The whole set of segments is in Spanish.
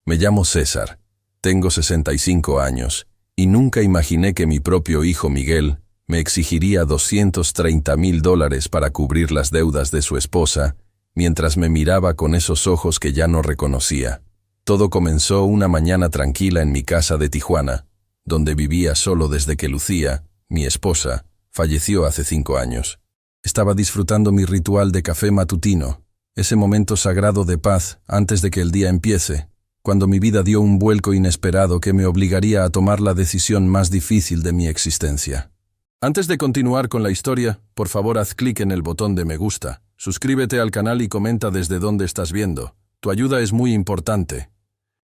Me llamo César, tengo 65 años, y nunca imaginé que mi propio hijo Miguel me exigiría $230,000 para cubrir las deudas de su esposa, mientras me miraba con esos ojos que ya no reconocía. Todo comenzó una mañana tranquila en mi casa de Tijuana, donde vivía solo desde que Lucía, mi esposa, falleció hace 5 años. Estaba disfrutando mi ritual de café matutino, ese momento sagrado de paz antes de que el día empiece, cuando mi vida dio un vuelco inesperado que me obligaría a tomar la decisión más difícil de mi existencia. Antes de continuar con la historia, por favor haz clic en el botón de me gusta, suscríbete al canal y comenta desde dónde estás viendo. Tu ayuda es muy importante.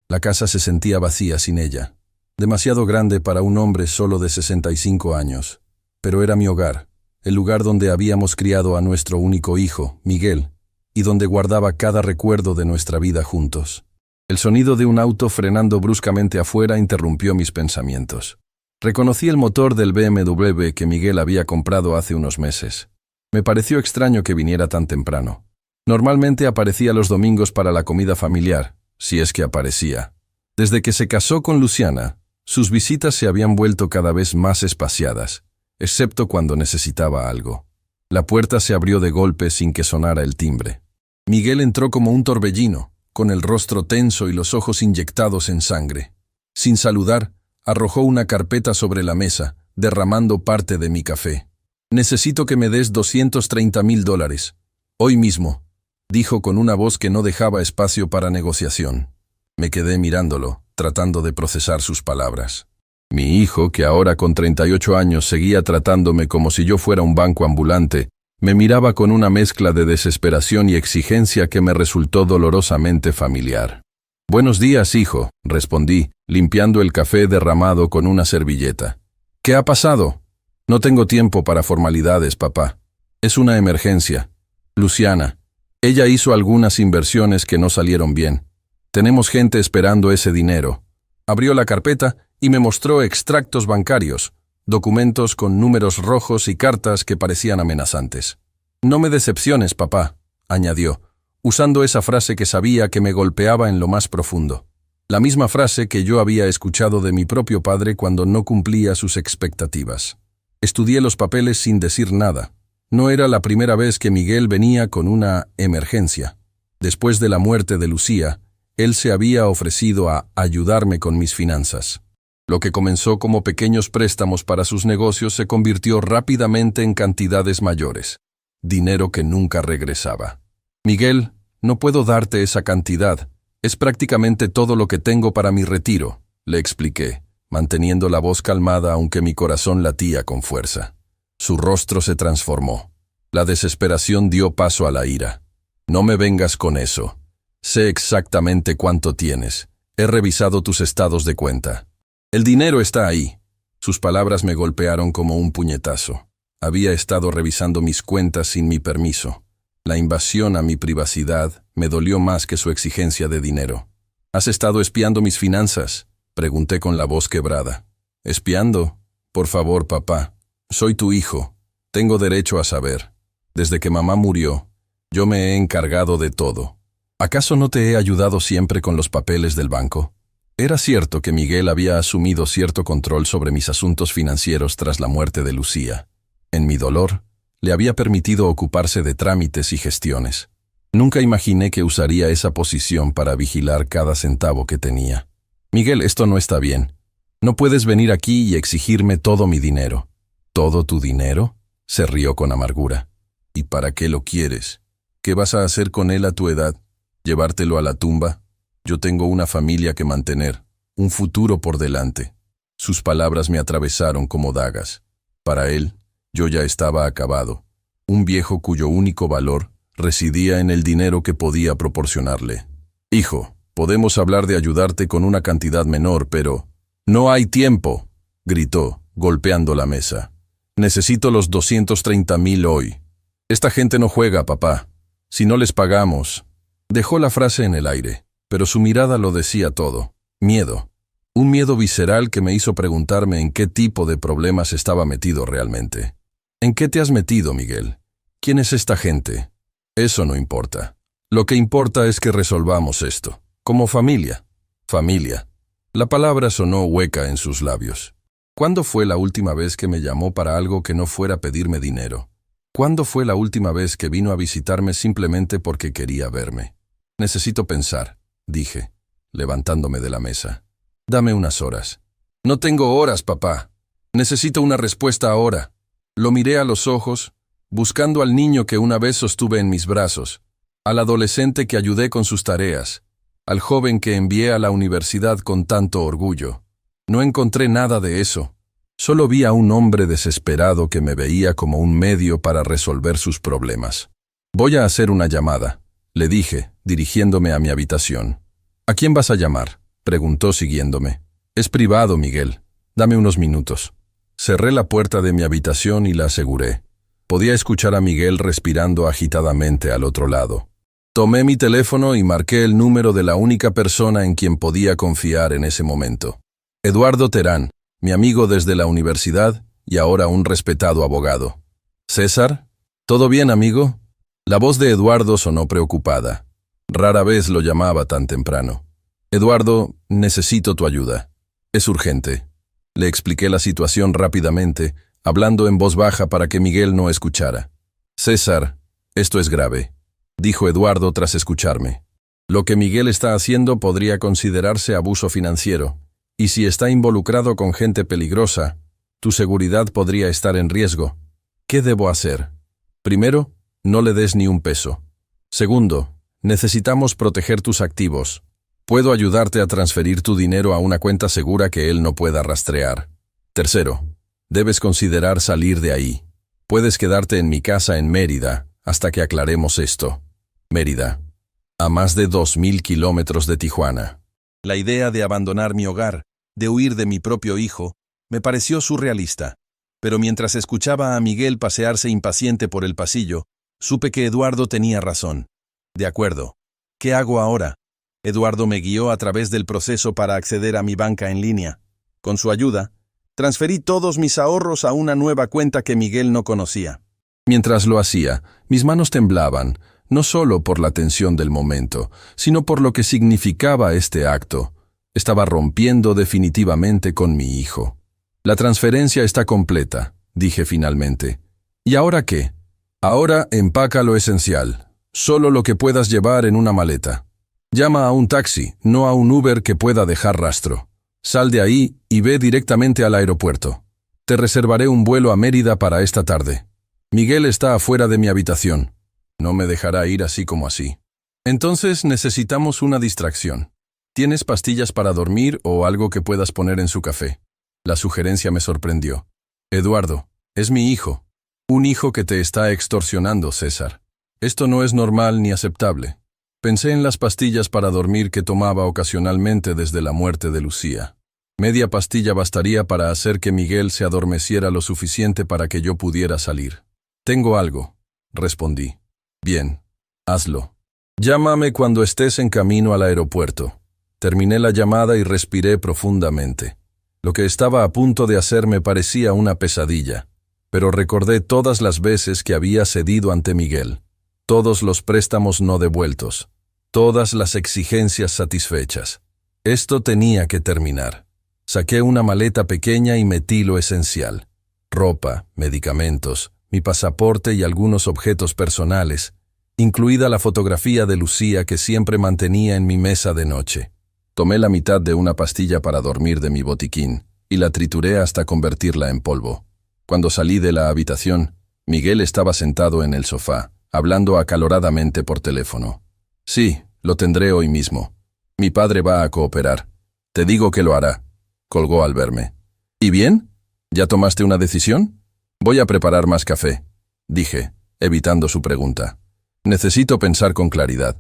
La casa se sentía vacía sin ella. Demasiado grande para un hombre solo de 65 años. Pero era mi hogar, el lugar donde habíamos criado a nuestro único hijo, Miguel, y donde guardaba cada recuerdo de nuestra vida juntos. El sonido de un auto frenando bruscamente afuera interrumpió mis pensamientos. Reconocí el motor del BMW que Miguel había comprado hace unos meses. Me pareció extraño que viniera tan temprano. Normalmente aparecía los domingos para la comida familiar, si es que aparecía. Desde que se casó con Luciana, sus visitas se habían vuelto cada vez más espaciadas, excepto cuando necesitaba algo. La puerta se abrió de golpe sin que sonara el timbre. Miguel entró como un torbellino, con el rostro tenso y los ojos inyectados en sangre. Sin saludar, arrojó una carpeta sobre la mesa, derramando parte de mi café. «Necesito que me des $230,000. Hoy mismo», dijo con una voz que no dejaba espacio para negociación. Me quedé mirándolo, tratando de procesar sus palabras. Mi hijo, que ahora con 38 años seguía tratándome como si yo fuera un banco ambulante, me miraba con una mezcla de desesperación y exigencia que me resultó dolorosamente familiar. «Buenos días, hijo», respondí, limpiando el café derramado con una servilleta. «¿Qué ha pasado?» «No tengo tiempo para formalidades, papá. Es una emergencia. Luciana. Ella hizo algunas inversiones que no salieron bien. Tenemos gente esperando ese dinero». Abrió la carpeta y me mostró extractos bancarios, documentos con números rojos y cartas que parecían amenazantes. «No me decepciones, papá», añadió, usando esa frase que sabía que me golpeaba en lo más profundo. La misma frase que yo había escuchado de mi propio padre cuando no cumplía sus expectativas. Estudié los papeles sin decir nada. No era la primera vez que Miguel venía con una emergencia. Después de la muerte de Lucía, él se había ofrecido a ayudarme con mis finanzas. Lo que comenzó como pequeños préstamos para sus negocios se convirtió rápidamente en cantidades mayores. Dinero que nunca regresaba. «Miguel, no puedo darte esa cantidad. Es prácticamente todo lo que tengo para mi retiro», le expliqué, manteniendo la voz calmada aunque mi corazón latía con fuerza. Su rostro se transformó. La desesperación dio paso a la ira. «No me vengas con eso. Sé exactamente cuánto tienes. He revisado tus estados de cuenta. El dinero está ahí». Sus palabras me golpearon como un puñetazo. Había estado revisando mis cuentas sin mi permiso. La invasión a mi privacidad me dolió más que su exigencia de dinero. «¿Has estado espiando mis finanzas?», pregunté con la voz quebrada. «¿Espiando? Por favor, papá. Soy tu hijo. Tengo derecho a saber. Desde que mamá murió, yo me he encargado de todo. ¿Acaso no te he ayudado siempre con los papeles del banco?». Era cierto que Miguel había asumido cierto control sobre mis asuntos financieros tras la muerte de Lucía. En mi dolor, le había permitido ocuparse de trámites y gestiones. Nunca imaginé que usaría esa posición para vigilar cada centavo que tenía. «Miguel, esto no está bien. No puedes venir aquí y exigirme todo mi dinero». «¿Todo tu dinero?», se rió con amargura. «¿Y para qué lo quieres? ¿Qué vas a hacer con él a tu edad? ¿Llevártelo a la tumba? Yo tengo una familia que mantener, un futuro por delante». Sus palabras me atravesaron como dagas. Para él, yo ya estaba acabado, un viejo cuyo único valor residía en el dinero que podía proporcionarle. «Hijo, podemos hablar de ayudarte con una cantidad menor, pero…» «No hay tiempo», gritó, golpeando la mesa. «Necesito los $230,000 hoy. Esta gente no juega, papá. Si no les pagamos…». Dejó la frase en el aire, pero su mirada lo decía todo. Miedo. Un miedo visceral que me hizo preguntarme en qué tipo de problemas estaba metido realmente. «¿En qué te has metido, Miguel? ¿Quién es esta gente?». «Eso no importa. Lo que importa es que resolvamos esto, como familia». Familia. La palabra sonó hueca en sus labios. ¿Cuándo fue la última vez que me llamó para algo que no fuera pedirme dinero? ¿Cuándo fue la última vez que vino a visitarme simplemente porque quería verme? Necesito pensar, dije, levantándome de la mesa. Dame unas horas. No tengo horas, papá. Necesito una respuesta ahora. Lo miré a los ojos, buscando al niño que una vez sostuve en mis brazos, al adolescente que ayudé con sus tareas, al joven que envié a la universidad con tanto orgullo. No encontré nada de eso. Solo vi a un hombre desesperado que me veía como un medio para resolver sus problemas. Voy a hacer una llamada, le dije, dirigiéndome a mi habitación. ¿A quién vas a llamar?, preguntó siguiéndome. Es privado, Miguel. Dame unos minutos. Cerré la puerta de mi habitación y la aseguré. Podía escuchar a Miguel respirando agitadamente al otro lado. Tomé mi teléfono y marqué el número de la única persona en quien podía confiar en ese momento. Eduardo Terán, mi amigo desde la universidad y ahora un respetado abogado. ¿César? ¿Todo bien, amigo? La voz de Eduardo sonó preocupada. Rara vez lo llamaba tan temprano. Eduardo, necesito tu ayuda. Es urgente. Le expliqué la situación rápidamente, hablando en voz baja para que Miguel no escuchara. César, esto es grave, dijo Eduardo tras escucharme. Lo que Miguel está haciendo podría considerarse abuso financiero, y si está involucrado con gente peligrosa, tu seguridad podría estar en riesgo. ¿Qué debo hacer? Primero, no le des ni un peso. Segundo, necesitamos proteger tus activos. Puedo ayudarte a transferir tu dinero a una cuenta segura que él no pueda rastrear. Tercero, debes considerar salir de ahí. Puedes quedarte en mi casa en Mérida hasta que aclaremos esto. Mérida, a más de 2.000 kilómetros de Tijuana. La idea de abandonar mi hogar, de huir de mi propio hijo, me pareció surrealista. Pero mientras escuchaba a Miguel pasearse impaciente por el pasillo, supe que Eduardo tenía razón. De acuerdo. ¿Qué hago ahora? Eduardo me guió a través del proceso para acceder a mi banca en línea. Con su ayuda, transferí todos mis ahorros a una nueva cuenta que Miguel no conocía. Mientras lo hacía, mis manos temblaban, no solo por la tensión del momento, sino por lo que significaba este acto. Estaba rompiendo definitivamente con mi hijo. La transferencia está completa, dije finalmente. ¿Y ahora qué? Ahora empaca lo esencial, solo lo que puedas llevar en una maleta. Llama a un taxi, no a un Uber que pueda dejar rastro. Sal de ahí y ve directamente al aeropuerto. Te reservaré un vuelo a Mérida para esta tarde. Miguel está afuera de mi habitación. No me dejará ir así como así. Entonces necesitamos una distracción. ¿Tienes pastillas para dormir o algo que puedas poner en su café? La sugerencia me sorprendió. Eduardo, es mi hijo. Un hijo que te está extorsionando, César. Esto no es normal ni aceptable. Pensé en las pastillas para dormir que tomaba ocasionalmente desde la muerte de Lucía. Media pastilla bastaría para hacer que Miguel se adormeciera lo suficiente para que yo pudiera salir. Tengo algo, respondí. Bien, hazlo. Llámame cuando estés en camino al aeropuerto. Terminé la llamada y respiré profundamente. Lo que estaba a punto de hacer me parecía una pesadilla, pero recordé todas las veces que había cedido ante Miguel, todos los préstamos no devueltos, todas las exigencias satisfechas. Esto tenía que terminar. Saqué una maleta pequeña y metí lo esencial: ropa, medicamentos, mi pasaporte y algunos objetos personales, incluida la fotografía de Lucía que siempre mantenía en mi mesa de noche. Tomé la mitad de una pastilla para dormir de mi botiquín y la trituré hasta convertirla en polvo. Cuando salí de la habitación, Miguel estaba sentado en el sofá, hablando acaloradamente por teléfono. Sí, lo tendré hoy mismo. Mi padre va a cooperar. Te digo que lo hará, colgó al verme. ¿Y bien? ¿Ya tomaste una decisión? Voy a preparar más café, dije, evitando su pregunta. Necesito pensar con claridad.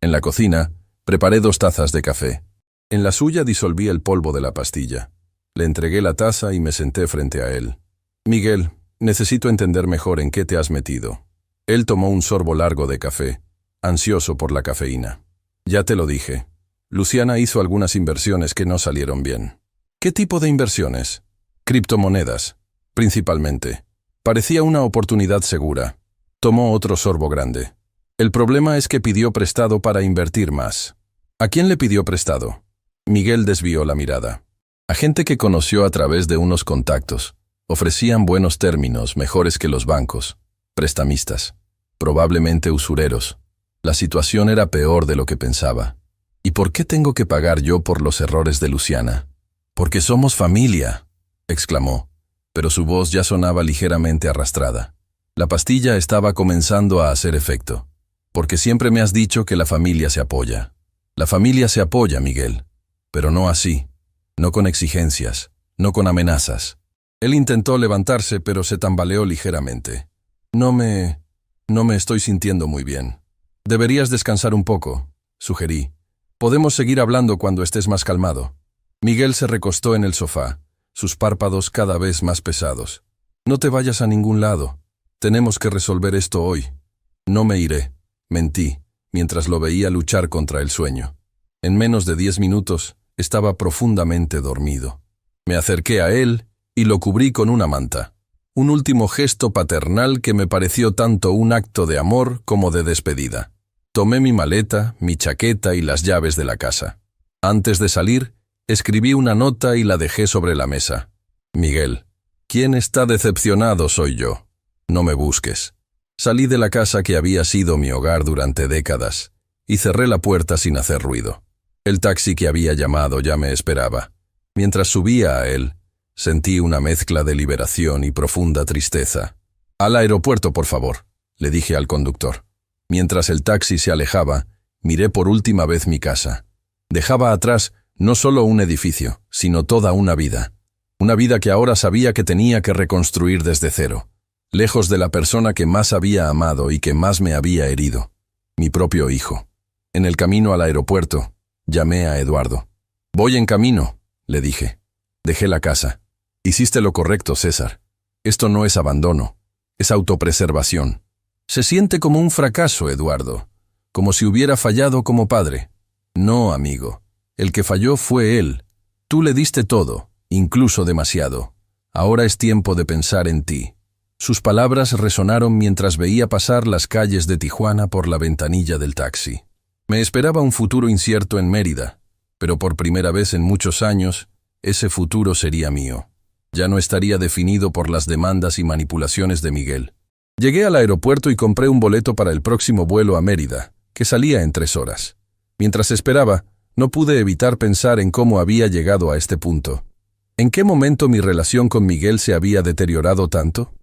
En la cocina, preparé 2 tazas de café. En la suya disolví el polvo de la pastilla. Le entregué la taza y me senté frente a él. Miguel, necesito entender mejor en qué te has metido. Él tomó un sorbo largo de café, ansioso por la cafeína. Ya te lo dije. Luciana hizo algunas inversiones que no salieron bien. ¿Qué tipo de inversiones? Criptomonedas, principalmente. Parecía una oportunidad segura. Tomó otro sorbo grande. El problema es que pidió prestado para invertir más. ¿A quién le pidió prestado? Miguel desvió la mirada. A gente que conoció a través de unos contactos. Ofrecían buenos términos, mejores que los bancos. Prestamistas. Probablemente usureros. La situación era peor de lo que pensaba. ¿Y por qué tengo que pagar yo por los errores de Luciana? Porque somos familia, exclamó, pero su voz ya sonaba ligeramente arrastrada. La pastilla estaba comenzando a hacer efecto. Porque siempre me has dicho que la familia se apoya. La familia se apoya, Miguel. Pero no así. No con exigencias, no con amenazas. Él intentó levantarse, pero se tambaleó ligeramente. No me estoy sintiendo muy bien. Deberías descansar un poco, sugerí. Podemos seguir hablando cuando estés más calmado. Miguel se recostó en el sofá, sus párpados cada vez más pesados. No te vayas a ningún lado. Tenemos que resolver esto hoy. No me iré, mentí, mientras lo veía luchar contra el sueño. En menos de 10 minutos, estaba profundamente dormido. Me acerqué a él y lo cubrí con una manta. Un último gesto paternal que me pareció tanto un acto de amor como de despedida. Tomé mi maleta, mi chaqueta y las llaves de la casa. Antes de salir, escribí una nota y la dejé sobre la mesa. Miguel, quien está decepcionado soy yo. No me busques. Salí de la casa que había sido mi hogar durante décadas y cerré la puerta sin hacer ruido. El taxi que había llamado ya me esperaba. Mientras subía a él, sentí una mezcla de liberación y profunda tristeza. «Al aeropuerto, por favor», le dije al conductor. Mientras el taxi se alejaba, miré por última vez mi casa. Dejaba atrás no solo un edificio, sino toda una vida. Una vida que ahora sabía que tenía que reconstruir desde cero, lejos de la persona que más había amado y que más me había herido. Mi propio hijo. En el camino al aeropuerto, llamé a Eduardo. «Voy en camino», le dije. Dejé la casa. «Hiciste lo correcto, César. Esto no es abandono, es autopreservación. Se siente como un fracaso, Eduardo, como si hubiera fallado como padre. No, amigo, el que falló fue él. Tú le diste todo, incluso demasiado. Ahora es tiempo de pensar en ti». Sus palabras resonaron mientras veía pasar las calles de Tijuana por la ventanilla del taxi. Me esperaba un futuro incierto en Mérida, pero por primera vez en muchos años, ese futuro sería mío. Ya no estaría definido por las demandas y manipulaciones de Miguel. Llegué al aeropuerto y compré un boleto para el próximo vuelo a Mérida, que salía en 3 horas. Mientras esperaba, no pude evitar pensar en cómo había llegado a este punto. ¿En qué momento mi relación con Miguel se había deteriorado tanto?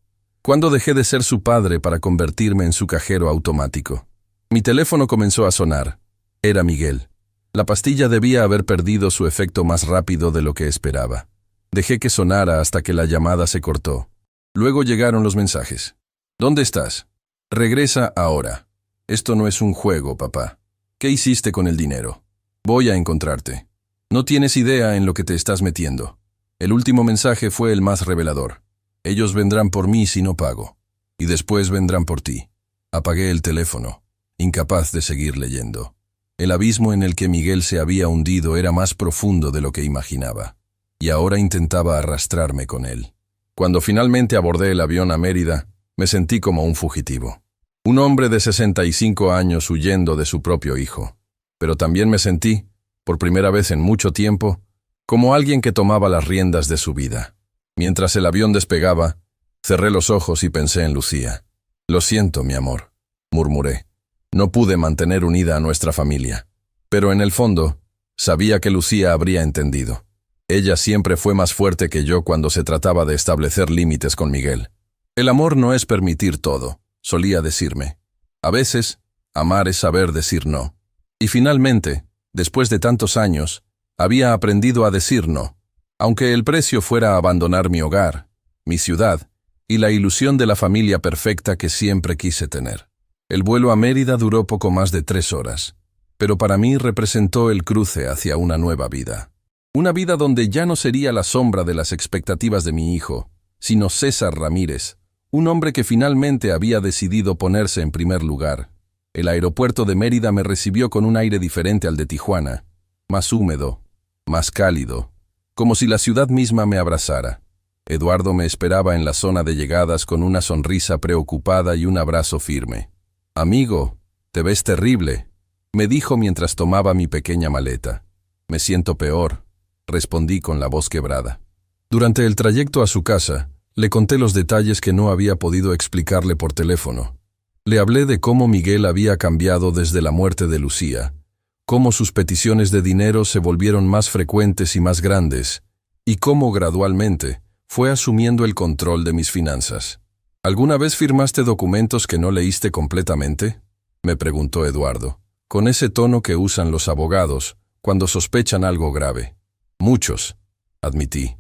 ¿Cuándo dejé de ser su padre para convertirme en su cajero automático? Mi teléfono comenzó a sonar. Era Miguel. La pastilla debía haber perdido su efecto más rápido de lo que esperaba. Dejé que sonara hasta que la llamada se cortó. Luego llegaron los mensajes. «¿Dónde estás? Regresa ahora. Esto no es un juego, papá. ¿Qué hiciste con el dinero? Voy a encontrarte. No tienes idea en lo que te estás metiendo». El último mensaje fue el más revelador. «Ellos vendrán por mí si no pago. Y después vendrán por ti». Apagué el teléfono, incapaz de seguir leyendo. El abismo en el que Miguel se había hundido era más profundo de lo que imaginaba. Y ahora intentaba arrastrarme con él. Cuando finalmente abordé el avión a Mérida, me sentí como un fugitivo. Un hombre de 65 años huyendo de su propio hijo. Pero también me sentí, por primera vez en mucho tiempo, como alguien que tomaba las riendas de su vida. Mientras el avión despegaba, cerré los ojos y pensé en Lucía. «Lo siento, mi amor», murmuré. No pude mantener unida a nuestra familia. Pero en el fondo, sabía que Lucía habría entendido. Ella siempre fue más fuerte que yo cuando se trataba de establecer límites con Miguel. «El amor no es permitir todo», solía decirme. A veces, amar es saber decir no. Y finalmente, después de tantos años, había aprendido a decir no, aunque el precio fuera abandonar mi hogar, mi ciudad y la ilusión de la familia perfecta que siempre quise tener. El vuelo a Mérida duró poco más de 3 horas, pero para mí representó el cruce hacia una nueva vida. Una vida donde ya no sería la sombra de las expectativas de mi hijo, sino César Ramírez, un hombre que finalmente había decidido ponerse en primer lugar. El aeropuerto de Mérida me recibió con un aire diferente al de Tijuana, más húmedo, más cálido, como si la ciudad misma me abrazara. Eduardo me esperaba en la zona de llegadas con una sonrisa preocupada y un abrazo firme. «Amigo, te ves terrible», me dijo mientras tomaba mi pequeña maleta. Me siento peor, respondí con la voz quebrada. Durante el trayecto a su casa, le conté los detalles que no había podido explicarle por teléfono. Le hablé de cómo Miguel había cambiado desde la muerte de Lucía, cómo sus peticiones de dinero se volvieron más frecuentes y más grandes, y cómo gradualmente fue asumiendo el control de mis finanzas. ¿Alguna vez firmaste documentos que no leíste completamente?, me preguntó Eduardo, con ese tono que usan los abogados cuando sospechan algo grave. Muchos, admití.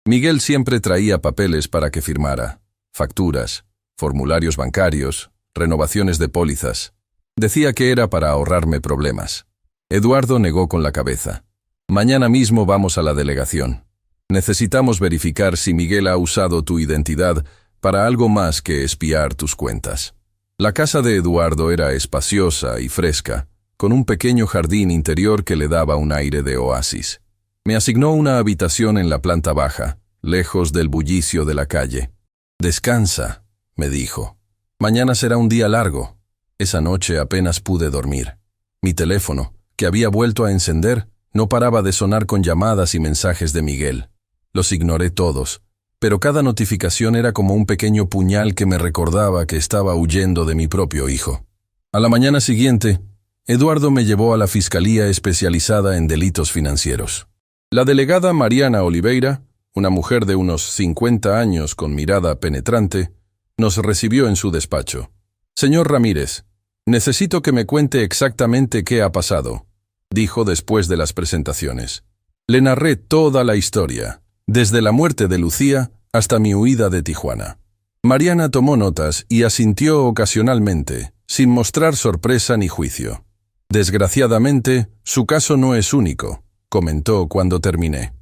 Miguel siempre traía papeles para que firmara, facturas, formularios bancarios, renovaciones de pólizas. Decía que era para ahorrarme problemas. Eduardo negó con la cabeza. Mañana mismo vamos a la delegación. Necesitamos verificar si Miguel ha usado tu identidad para algo más que espiar tus cuentas. La casa de Eduardo era espaciosa y fresca, con un pequeño jardín interior que le daba un aire de oasis. Me asignó una habitación en la planta baja, lejos del bullicio de la calle. «Descansa», me dijo. «Mañana será un día largo». Esa noche apenas pude dormir. Mi teléfono, que había vuelto a encender, no paraba de sonar con llamadas y mensajes de Miguel. Los ignoré todos, pero cada notificación era como un pequeño puñal que me recordaba que estaba huyendo de mi propio hijo. A la mañana siguiente, Eduardo me llevó a la Fiscalía especializada en delitos financieros. La delegada Mariana Oliveira, una mujer de unos 50 años con mirada penetrante, nos recibió en su despacho. «Señor Ramírez, necesito que me cuente exactamente qué ha pasado», dijo después de las presentaciones. Le narré toda la historia, desde la muerte de Lucía hasta mi huida de Tijuana. Mariana tomó notas y asintió ocasionalmente, sin mostrar sorpresa ni juicio. «Desgraciadamente, su caso no es único», comentó cuando terminé.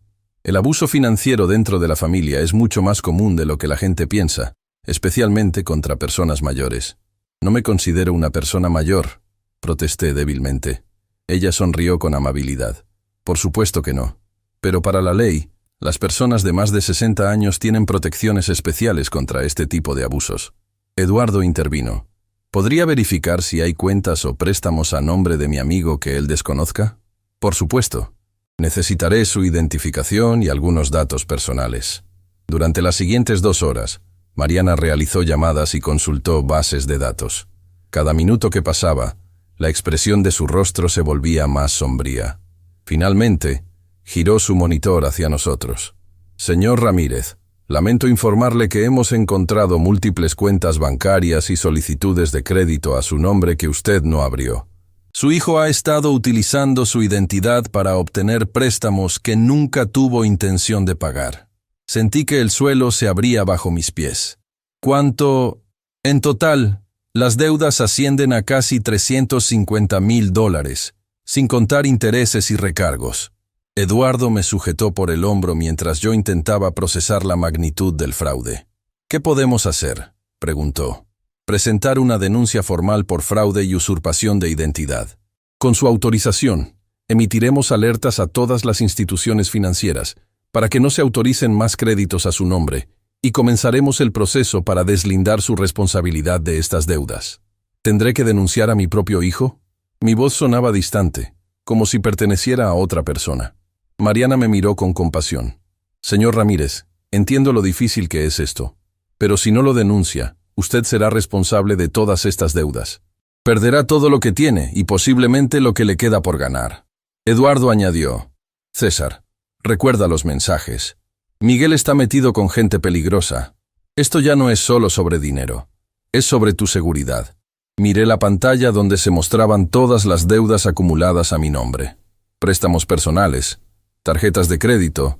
«El abuso financiero dentro de la familia es mucho más común de lo que la gente piensa, especialmente contra personas mayores». «No me considero una persona mayor», protesté débilmente. Ella sonrió con amabilidad. «Por supuesto que no. Pero para la ley, las personas de más de 60 años tienen protecciones especiales contra este tipo de abusos». Eduardo intervino. «¿Podría verificar si hay cuentas o préstamos a nombre de mi amigo que él desconozca?» «Por supuesto. Necesitaré su identificación y algunos datos personales». Durante las siguientes 2 horas, Mariana realizó llamadas y consultó bases de datos. Cada minuto que pasaba, la expresión de su rostro se volvía más sombría. Finalmente, giró su monitor hacia nosotros. «Señor Ramírez, lamento informarle que hemos encontrado múltiples cuentas bancarias y solicitudes de crédito a su nombre que usted no abrió. Su hijo ha estado utilizando su identidad para obtener préstamos que nunca tuvo intención de pagar. Sentí que el suelo se abría bajo mis pies. ¿Cuánto? En total, las deudas ascienden a casi $350,000, sin contar intereses y recargos». Eduardo me sujetó por el hombro mientras yo intentaba procesar la magnitud del fraude. «¿Qué podemos hacer?», preguntó. «Presentar una denuncia formal por fraude y usurpación de identidad. Con su autorización, emitiremos alertas a todas las instituciones financieras para que no se autoricen más créditos a su nombre y comenzaremos el proceso para deslindar su responsabilidad de estas deudas». «¿Tendré que denunciar a mi propio hijo?». Mi voz sonaba distante, como si perteneciera a otra persona. Mariana me miró con compasión. «Señor Ramírez, entiendo lo difícil que es esto, pero si no lo denuncia, usted será responsable de todas estas deudas. Perderá todo lo que tiene y posiblemente lo que le queda por ganar». Eduardo añadió: «César, recuerda los mensajes. Miguel está metido con gente peligrosa. Esto ya no es solo sobre dinero, es sobre tu seguridad». Miré la pantalla donde se mostraban todas las deudas acumuladas a mi nombre. Préstamos personales, tarjetas de crédito,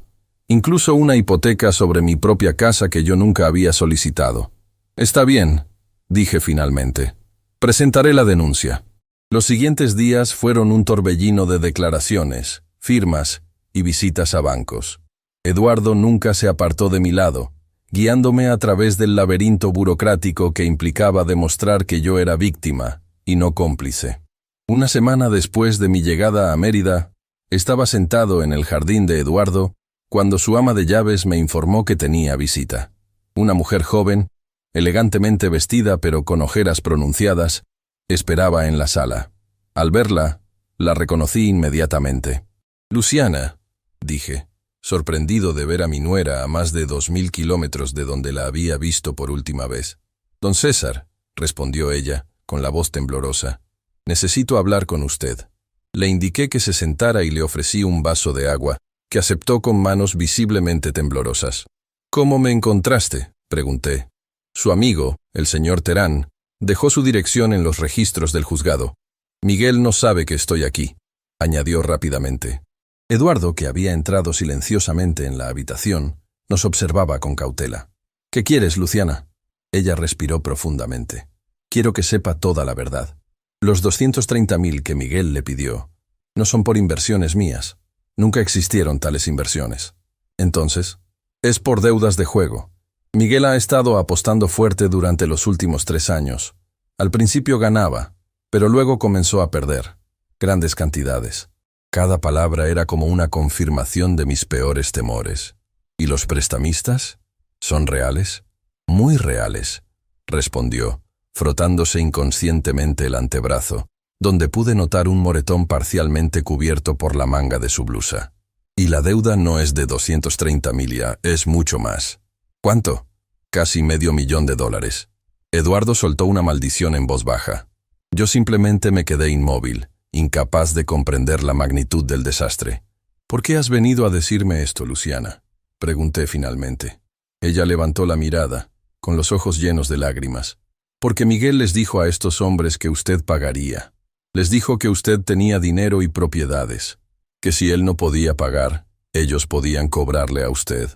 incluso una hipoteca sobre mi propia casa que yo nunca había solicitado. «Está bien», dije finalmente. «Presentaré la denuncia». Los siguientes días fueron un torbellino de declaraciones, firmas y visitas a bancos. Eduardo nunca se apartó de mi lado, guiándome a través del laberinto burocrático que implicaba demostrar que yo era víctima y no cómplice. Una semana después de mi llegada a Mérida, estaba sentado en el jardín de Eduardo cuando su ama de llaves me informó que tenía visita. Una mujer joven, elegantemente vestida pero con ojeras pronunciadas, esperaba en la sala. Al verla, la reconocí inmediatamente. Luciana, dije, sorprendido de ver a mi nuera a más de 2000 kilómetros de donde la había visto por última vez. Don César, respondió ella, con la voz temblorosa, necesito hablar con usted. Le indiqué que se sentara y le ofrecí un vaso de agua, que aceptó con manos visiblemente temblorosas. ¿Cómo me encontraste?, pregunté. Su amigo, el señor Terán, dejó su dirección en los registros del juzgado. Miguel no sabe que estoy aquí, añadió rápidamente. Eduardo, que había entrado silenciosamente en la habitación, nos observaba con cautela. ¿Qué quieres, Luciana? Ella respiró profundamente. Quiero que sepa toda la verdad. Los 230.000 que Miguel le pidió no son por inversiones mías. Nunca existieron tales inversiones. Entonces, es por deudas de juego. Miguel ha estado apostando fuerte durante los últimos 3 años. Al principio ganaba, pero luego comenzó a perder. Grandes cantidades. Cada palabra era como una confirmación de mis peores temores. ¿Y los prestamistas? ¿Son reales? Muy reales, respondió, frotándose inconscientemente el antebrazo, donde pude notar un moretón parcialmente cubierto por la manga de su blusa. Y la deuda no es de 230.000 ya, es mucho más. ¿Cuánto? Casi $500.000. Eduardo soltó una maldición en voz baja. Yo simplemente me quedé inmóvil, incapaz de comprender la magnitud del desastre. ¿Por qué has venido a decirme esto, Luciana?, pregunté finalmente. Ella levantó la mirada, con los ojos llenos de lágrimas. Porque Miguel les dijo a estos hombres que usted pagaría. Les dijo que usted tenía dinero y propiedades, que si él no podía pagar, ellos podían cobrarle a usted.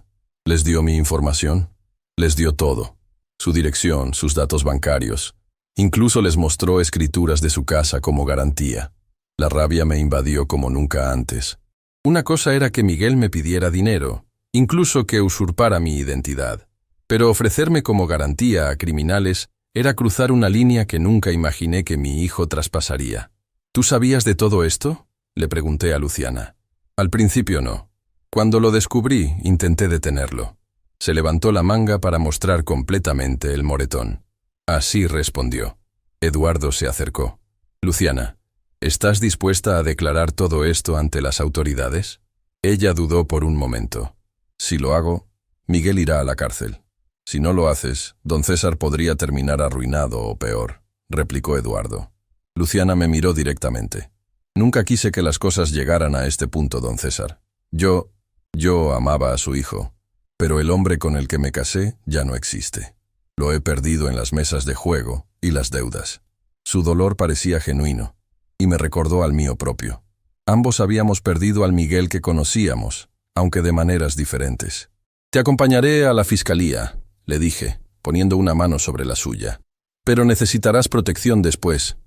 ¿Les dio mi información? Les dio todo. Su dirección, sus datos bancarios. Incluso les mostró escrituras de su casa como garantía. La rabia me invadió como nunca antes. Una cosa era que Miguel me pidiera dinero, incluso que usurpara mi identidad. Pero ofrecerme como garantía a criminales era cruzar una línea que nunca imaginé que mi hijo traspasaría. ¿Tú sabías de todo esto?, le pregunté a Luciana. Al principio no. Cuando lo descubrí, intenté detenerlo. Se levantó la manga para mostrar completamente el moretón. Así respondió. Eduardo se acercó. Luciana, ¿estás dispuesta a declarar todo esto ante las autoridades? Ella dudó por un momento. Si lo hago, Miguel irá a la cárcel. Si no lo haces, don César podría terminar arruinado o peor, replicó Eduardo. Luciana me miró directamente. Nunca quise que las cosas llegaran a este punto, don César. Yo amaba a su hijo, pero el hombre con el que me casé ya no existe. Lo he perdido en las mesas de juego y las deudas. Su dolor parecía genuino, y me recordó al mío propio. Ambos habíamos perdido al Miguel que conocíamos, aunque de maneras diferentes. Te acompañaré a la fiscalía, le dije, poniendo una mano sobre la suya. Pero necesitarás protección después.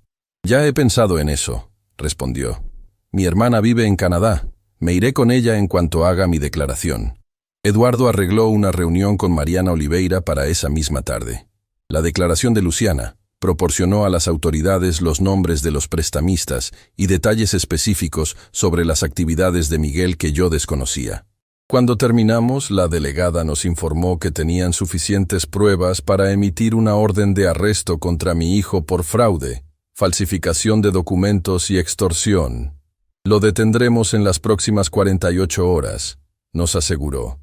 Ya he pensado en eso, respondió. Mi hermana vive en Canadá. Me iré con ella en cuanto haga mi declaración. Eduardo arregló una reunión con Mariana Oliveira para esa misma tarde. La declaración de Luciana proporcionó a las autoridades los nombres de los prestamistas y detalles específicos sobre las actividades de Miguel que yo desconocía. Cuando terminamos, la delegada nos informó que tenían suficientes pruebas para emitir una orden de arresto contra mi hijo por fraude, falsificación de documentos y extorsión. Lo detendremos en las próximas 48 horas, nos aseguró.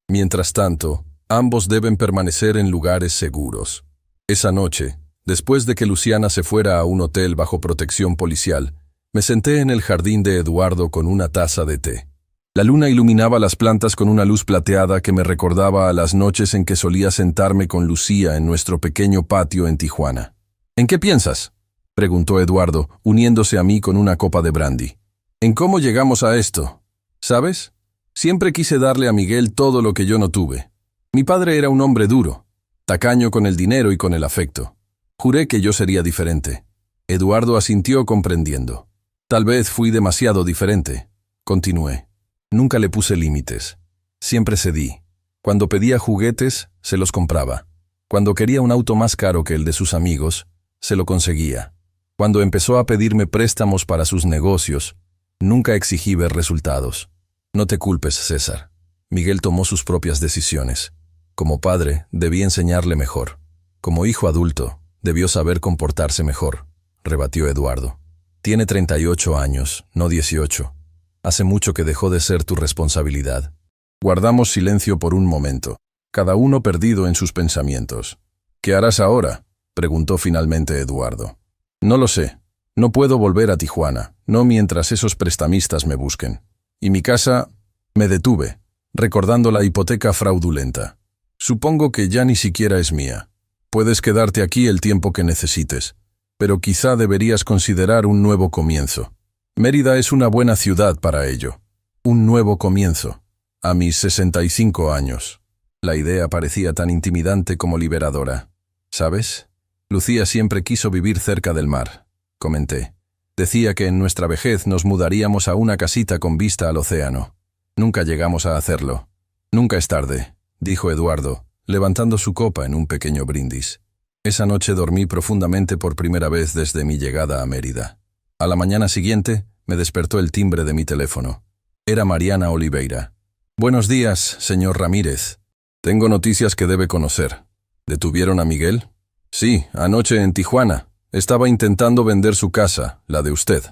Mientras tanto, ambos deben permanecer en lugares seguros. Esa noche, después de que Luciana se fuera a un hotel bajo protección policial, me senté en el jardín de Eduardo con una taza de té. La luna iluminaba las plantas con una luz plateada que me recordaba a las noches en que solía sentarme con Lucía en nuestro pequeño patio en Tijuana. ¿En qué piensas?, preguntó Eduardo, uniéndose a mí con una copa de brandy. ¿En cómo llegamos a esto? ¿Sabes? Siempre quise darle a Miguel todo lo que yo no tuve. Mi padre era un hombre duro, tacaño con el dinero y con el afecto. Juré que yo sería diferente. Eduardo asintió comprendiendo. Tal vez fui demasiado diferente. Continué. Nunca le puse límites. Siempre cedí. Cuando pedía juguetes, se los compraba. Cuando quería un auto más caro que el de sus amigos, se lo conseguía. Cuando empezó a pedirme préstamos para sus negocios, nunca exigí ver resultados. No te culpes, César. Miguel tomó sus propias decisiones. Como padre, debí enseñarle mejor. Como hijo adulto, debió saber comportarse mejor, rebatió Eduardo. Tiene 38 años, no 18. Hace mucho que dejó de ser tu responsabilidad. Guardamos silencio por un momento, cada uno perdido en sus pensamientos. ¿Qué harás ahora?, preguntó finalmente Eduardo. No lo sé. No puedo volver a Tijuana, no mientras esos prestamistas me busquen. Y mi casa... Me detuve, recordando la hipoteca fraudulenta. Supongo que ya ni siquiera es mía. Puedes quedarte aquí el tiempo que necesites, pero quizá deberías considerar un nuevo comienzo. Mérida es una buena ciudad para ello. Un nuevo comienzo. A mis 65 años. La idea parecía tan intimidante como liberadora. ¿Sabes? Lucía siempre quiso vivir cerca del mar, comenté. Decía que en nuestra vejez nos mudaríamos a una casita con vista al océano. Nunca llegamos a hacerlo. Nunca es tarde, dijo Eduardo, levantando su copa en un pequeño brindis. Esa noche dormí profundamente por primera vez desde mi llegada a Mérida. A la mañana siguiente me despertó el timbre de mi teléfono. Era Mariana Oliveira. Buenos días, señor Ramírez. Tengo noticias que debe conocer. ¿Detuvieron a Miguel? Sí, anoche en Tijuana. Estaba intentando vender su casa, la de usted.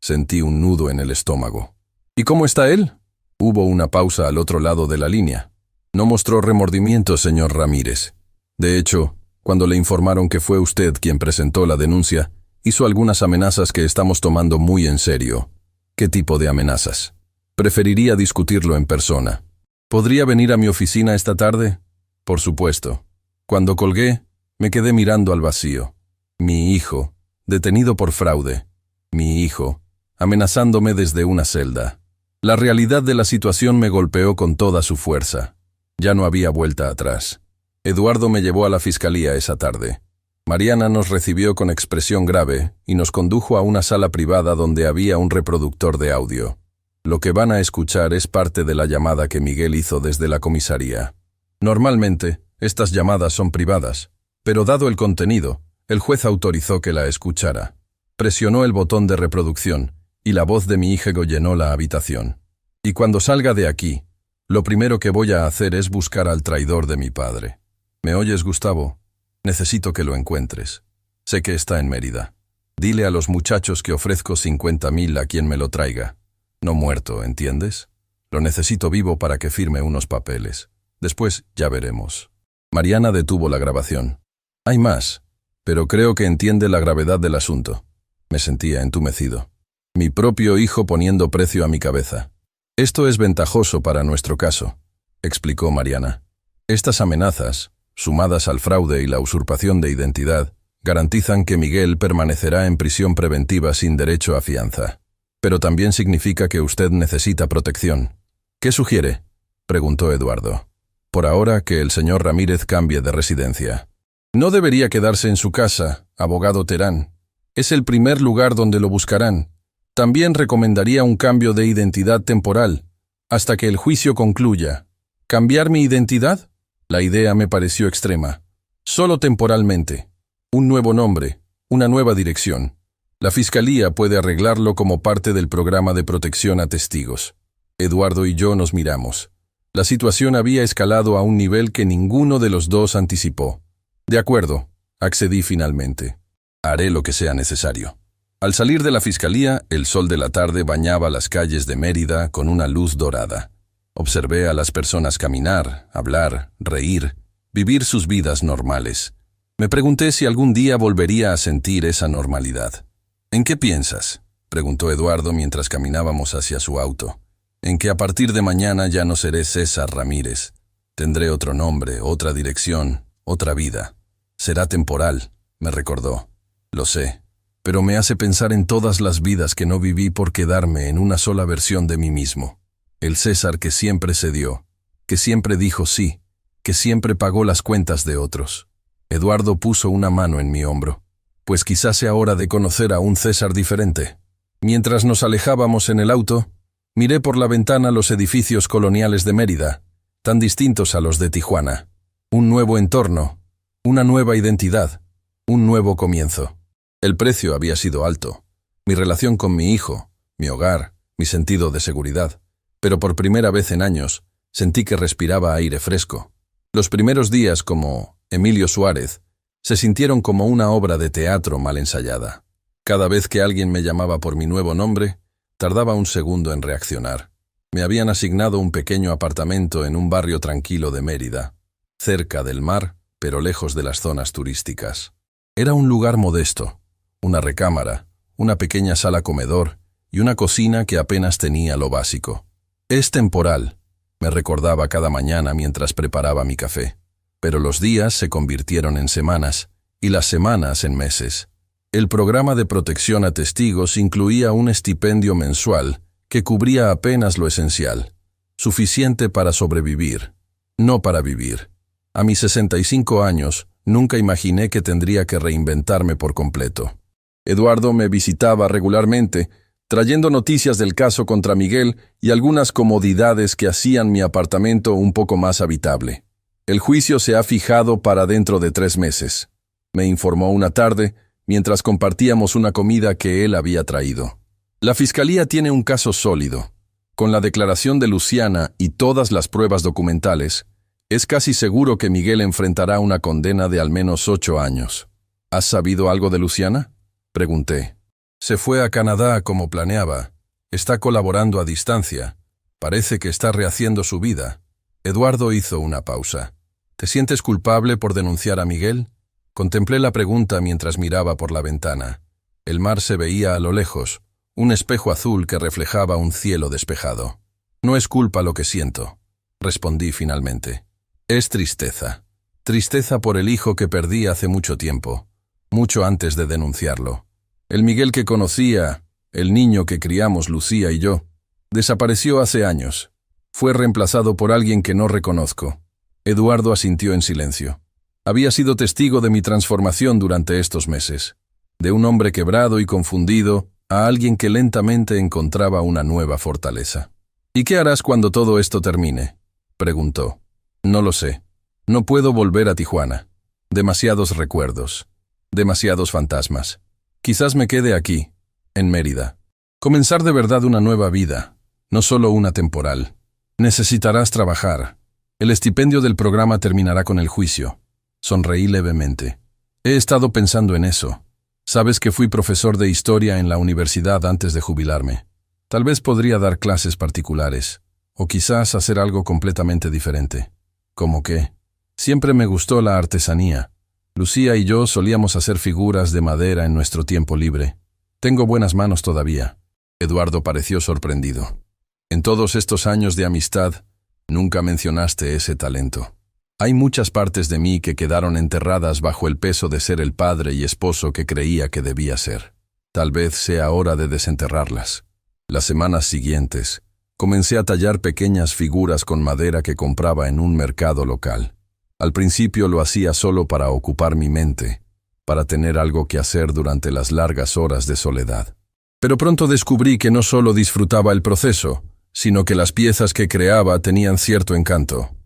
Sentí un nudo en el estómago. ¿Y cómo está él? Hubo una pausa al otro lado de la línea. No mostró remordimiento, señor Ramírez. De hecho, cuando le informaron que fue usted quien presentó la denuncia, hizo algunas amenazas que estamos tomando muy en serio. ¿Qué tipo de amenazas? Preferiría discutirlo en persona. ¿Podría venir a mi oficina esta tarde? Por supuesto. Cuando colgué, me quedé mirando al vacío. Mi hijo, detenido por fraude. Mi hijo, amenazándome desde una celda. La realidad de la situación me golpeó con toda su fuerza. Ya no había vuelta atrás. Eduardo me llevó a la fiscalía esa tarde. Mariana nos recibió con expresión grave y nos condujo a una sala privada donde había un reproductor de audio. Lo que van a escuchar es parte de la llamada que Miguel hizo desde la comisaría. Normalmente, estas llamadas son privadas, pero dado el contenido, el juez autorizó que la escuchara. Presionó el botón de reproducción y la voz de mi hijo llenó la habitación. Y cuando salga de aquí, lo primero que voy a hacer es buscar al traidor de mi padre. ¿Me oyes, Gustavo? Necesito que lo encuentres. Sé que está en Mérida. Dile a los muchachos que ofrezco 50,000 a quien me lo traiga. No muerto, ¿entiendes? Lo necesito vivo para que firme unos papeles. Después ya veremos. Mariana detuvo la grabación. Hay más, pero creo que entiende la gravedad del asunto. Me sentía entumecido. Mi propio hijo poniendo precio a mi cabeza. Esto es ventajoso para nuestro caso, explicó Mariana. Estas amenazas, sumadas al fraude y la usurpación de identidad, garantizan que Miguel permanecerá en prisión preventiva sin derecho a fianza. Pero también significa que usted necesita protección. ¿Qué sugiere?, preguntó Eduardo. Por ahora, que el señor Ramírez cambie de residencia. No debería quedarse en su casa, abogado Terán. Es el primer lugar donde lo buscarán. También recomendaría un cambio de identidad temporal, hasta que el juicio concluya. ¿Cambiar mi identidad? La idea me pareció extrema. Solo temporalmente. Un nuevo nombre, una nueva dirección. La fiscalía puede arreglarlo como parte del programa de protección a testigos. Eduardo y yo nos miramos. La situación había escalado a un nivel que ninguno de los dos anticipó. De acuerdo, accedí finalmente. Haré lo que sea necesario. Al salir de la fiscalía, el sol de la tarde bañaba las calles de Mérida con una luz dorada. Observé a las personas caminar, hablar, reír, vivir sus vidas normales. Me pregunté si algún día volvería a sentir esa normalidad. ¿En qué piensas?, preguntó Eduardo mientras caminábamos hacia su auto. En que a partir de mañana ya no seré César Ramírez. Tendré otro nombre, otra dirección, otra vida. Será temporal, me recordó. Lo sé. Pero me hace pensar en todas las vidas que no viví por quedarme en una sola versión de mí mismo. El César que siempre cedió, que siempre dijo sí, que siempre pagó las cuentas de otros. Eduardo puso una mano en mi hombro. Pues quizás sea hora de conocer a un César diferente. Mientras nos alejábamos en el auto, miré por la ventana los edificios coloniales de Mérida, tan distintos a los de Tijuana. Un nuevo entorno, una nueva identidad, un nuevo comienzo. El precio había sido alto. Mi relación con mi hijo, mi hogar, mi sentido de seguridad. Pero por primera vez en años, sentí que respiraba aire fresco. Los primeros días, como Emilio Suárez, se sintieron como una obra de teatro mal ensayada. Cada vez que alguien me llamaba por mi nuevo nombre, Tardaba un segundo en reaccionar. Me habían asignado un pequeño apartamento en un barrio tranquilo de Mérida, cerca del mar, pero lejos de las zonas turísticas. Era un lugar modesto, una recámara, una pequeña sala comedor y una cocina que apenas tenía lo básico. Es temporal, me recordaba cada mañana mientras preparaba mi café. Pero los días se convirtieron en semanas y las semanas en meses. El programa de protección a testigos incluía un estipendio mensual que cubría apenas lo esencial, suficiente para sobrevivir, no para vivir. A mis 65 años, nunca imaginé que tendría que reinventarme por completo. Eduardo me visitaba regularmente, trayendo noticias del caso contra Miguel y algunas comodidades que hacían mi apartamento un poco más habitable. El juicio se ha fijado para dentro de 3 meses, me informó una tarde, mientras compartíamos una comida que él había traído. La fiscalía tiene un caso sólido. Con la declaración de Luciana y todas las pruebas documentales, es casi seguro que Miguel enfrentará una condena de al menos 8 años. ¿Has sabido algo de Luciana?, pregunté. Se fue a Canadá como planeaba. Está colaborando a distancia. Parece que está rehaciendo su vida. Eduardo hizo una pausa. ¿Te sientes culpable por denunciar a Miguel? Contemplé la pregunta mientras miraba por la ventana. El mar se veía a lo lejos, un espejo azul que reflejaba un cielo despejado. No es culpa lo que siento, respondí finalmente. Es tristeza. Tristeza por el hijo que perdí hace mucho tiempo, mucho antes de denunciarlo. El Miguel que conocía, el niño que criamos Lucía y yo, desapareció hace años. Fue reemplazado por alguien que no reconozco. Eduardo asintió en silencio. Había sido testigo de mi transformación durante estos meses. De un hombre quebrado y confundido a alguien que lentamente encontraba una nueva fortaleza. ¿Y qué harás cuando todo esto termine?, preguntó. No lo sé. No puedo volver a Tijuana. Demasiados recuerdos. Demasiados fantasmas. Quizás me quede aquí, en Mérida. Comenzar de verdad una nueva vida, no solo una temporal. Necesitarás trabajar. El estipendio del programa terminará con el juicio. Sonreí levemente. He estado pensando en eso. Sabes que fui profesor de historia en la universidad antes de jubilarme. Tal vez podría dar clases particulares, o quizás hacer algo completamente diferente. ¿Cómo qué? Siempre me gustó la artesanía. Lucía y yo solíamos hacer figuras de madera en nuestro tiempo libre. Tengo buenas manos todavía. Eduardo pareció sorprendido. En todos estos años de amistad, nunca mencionaste ese talento. Hay muchas partes de mí que quedaron enterradas bajo el peso de ser el padre y esposo que creía que debía ser. Tal vez sea hora de desenterrarlas. Las semanas siguientes, comencé a tallar pequeñas figuras con madera que compraba en un mercado local. Al principio lo hacía solo para ocupar mi mente, para tener algo que hacer durante las largas horas de soledad. Pero pronto descubrí que no solo disfrutaba el proceso, sino que las piezas que creaba tenían cierto encanto.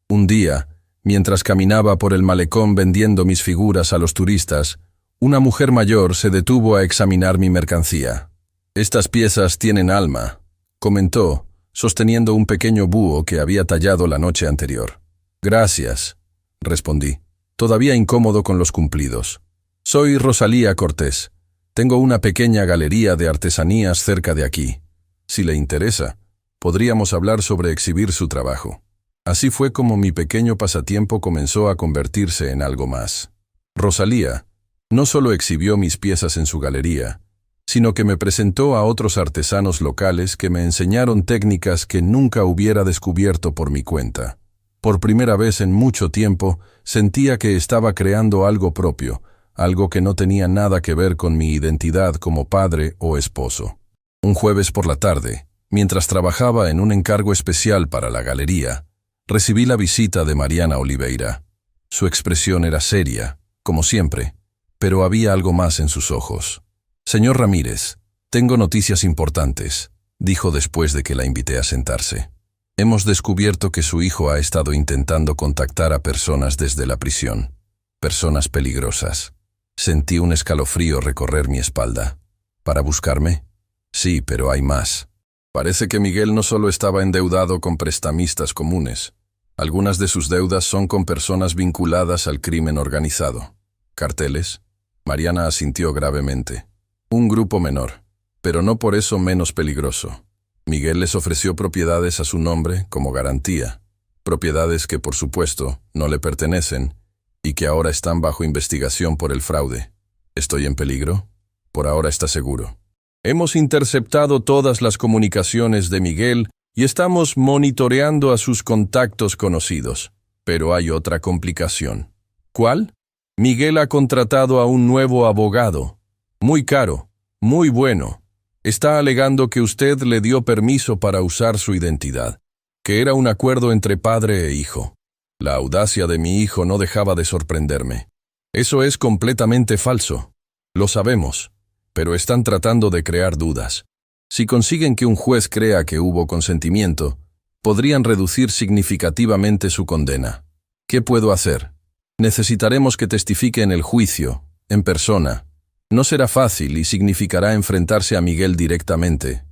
Un día, mientras caminaba por el malecón vendiendo mis figuras a los turistas, una mujer mayor se detuvo a examinar mi mercancía. «Estas piezas tienen alma», comentó, sosteniendo un pequeño búho que había tallado la noche anterior. «Gracias», respondí, todavía incómodo con los cumplidos. «Soy Rosalía Cortés. Tengo una pequeña galería de artesanías cerca de aquí. Si le interesa, podríamos hablar sobre exhibir su trabajo». Así fue como mi pequeño pasatiempo comenzó a convertirse en algo más. Rosalía no solo exhibió mis piezas en su galería, sino que me presentó a otros artesanos locales que me enseñaron técnicas que nunca hubiera descubierto por mi cuenta. Por primera vez en mucho tiempo, sentía que estaba creando algo propio, algo que no tenía nada que ver con mi identidad como padre o esposo. Un jueves por la tarde, mientras trabajaba en un encargo especial para la galería, recibí la visita de Mariana Oliveira. Su expresión era seria, como siempre, pero había algo más en sus ojos. «Señor Ramírez, tengo noticias importantes», dijo después de que la invité a sentarse. «Hemos descubierto que su hijo ha estado intentando contactar a personas desde la prisión. Personas peligrosas». Sentí un escalofrío recorrer mi espalda. «¿Para buscarme?» «Sí, pero hay más». Parece que Miguel no solo estaba endeudado con prestamistas comunes. Algunas de sus deudas son con personas vinculadas al crimen organizado. ¿Carteles? Mariana asintió gravemente. Un grupo menor. pero no por eso menos peligroso. Miguel les ofreció propiedades a su nombre como garantía, propiedades que por supuesto no le pertenecen y que ahora están bajo investigación por el fraude. ¿Estoy en peligro? Por ahora está seguro. Hemos interceptado todas las comunicaciones de Miguel y estamos monitoreando a sus contactos conocidos. Pero hay otra complicación. ¿Cuál? Miguel ha contratado a un nuevo abogado. Muy caro, muy bueno. Está alegando que usted le dio permiso para usar su identidad, que era un acuerdo entre padre e hijo. La audacia de mi hijo no dejaba de sorprenderme. Eso es completamente falso. Lo sabemos, pero están tratando de crear dudas. Si consiguen que un juez crea que hubo consentimiento, podrían reducir significativamente su condena. ¿Qué puedo hacer? Necesitaremos que testifique en el juicio, en persona. No será fácil y significará enfrentarse a Miguel directamente,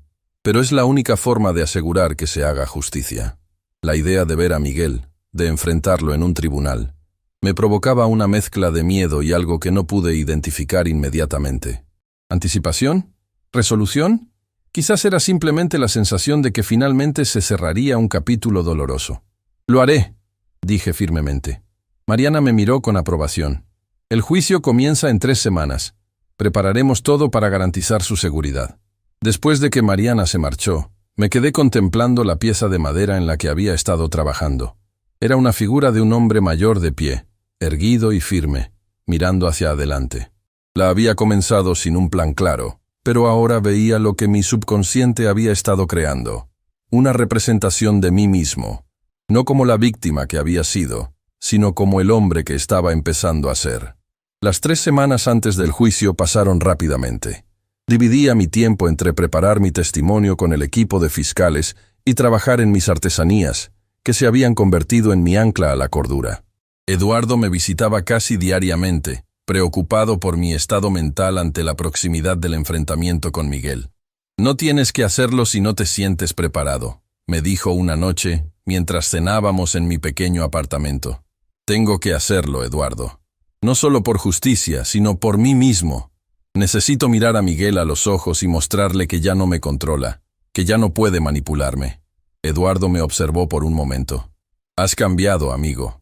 pero es la única forma de asegurar que se haga justicia. La idea de ver a Miguel, de enfrentarlo en un tribunal, me provocaba una mezcla de miedo y algo que no pude identificar inmediatamente. ¿Anticipación? ¿Resolución? Quizás era simplemente la sensación de que finalmente se cerraría un capítulo doloroso. «Lo haré», dije firmemente. Mariana me miró con aprobación. «El juicio comienza en 3 semanas. Prepararemos todo para garantizar su seguridad». Después de que Mariana se marchó, me quedé contemplando la pieza de madera en la que había estado trabajando. Era una figura de un hombre mayor de pie, erguido y firme, mirando hacia adelante. La había comenzado sin un plan claro, pero ahora veía lo que mi subconsciente había estado creando. Una representación de mí mismo, no como la víctima que había sido, sino como el hombre que estaba empezando a ser. Las 3 semanas antes del juicio pasaron rápidamente. Dividía mi tiempo entre preparar mi testimonio con el equipo de fiscales y trabajar en mis artesanías, que se habían convertido en mi ancla a la cordura. Eduardo me visitaba casi diariamente, preocupado por mi estado mental ante la proximidad del enfrentamiento con Miguel. «No tienes que hacerlo si no te sientes preparado», me dijo una noche mientras cenábamos en mi pequeño apartamento. «Tengo que hacerlo, Eduardo. No solo por justicia, sino por mí mismo. Necesito mirar a Miguel a los ojos y mostrarle que ya no me controla, que ya no puede manipularme». Eduardo me observó por un momento. «Has cambiado, amigo».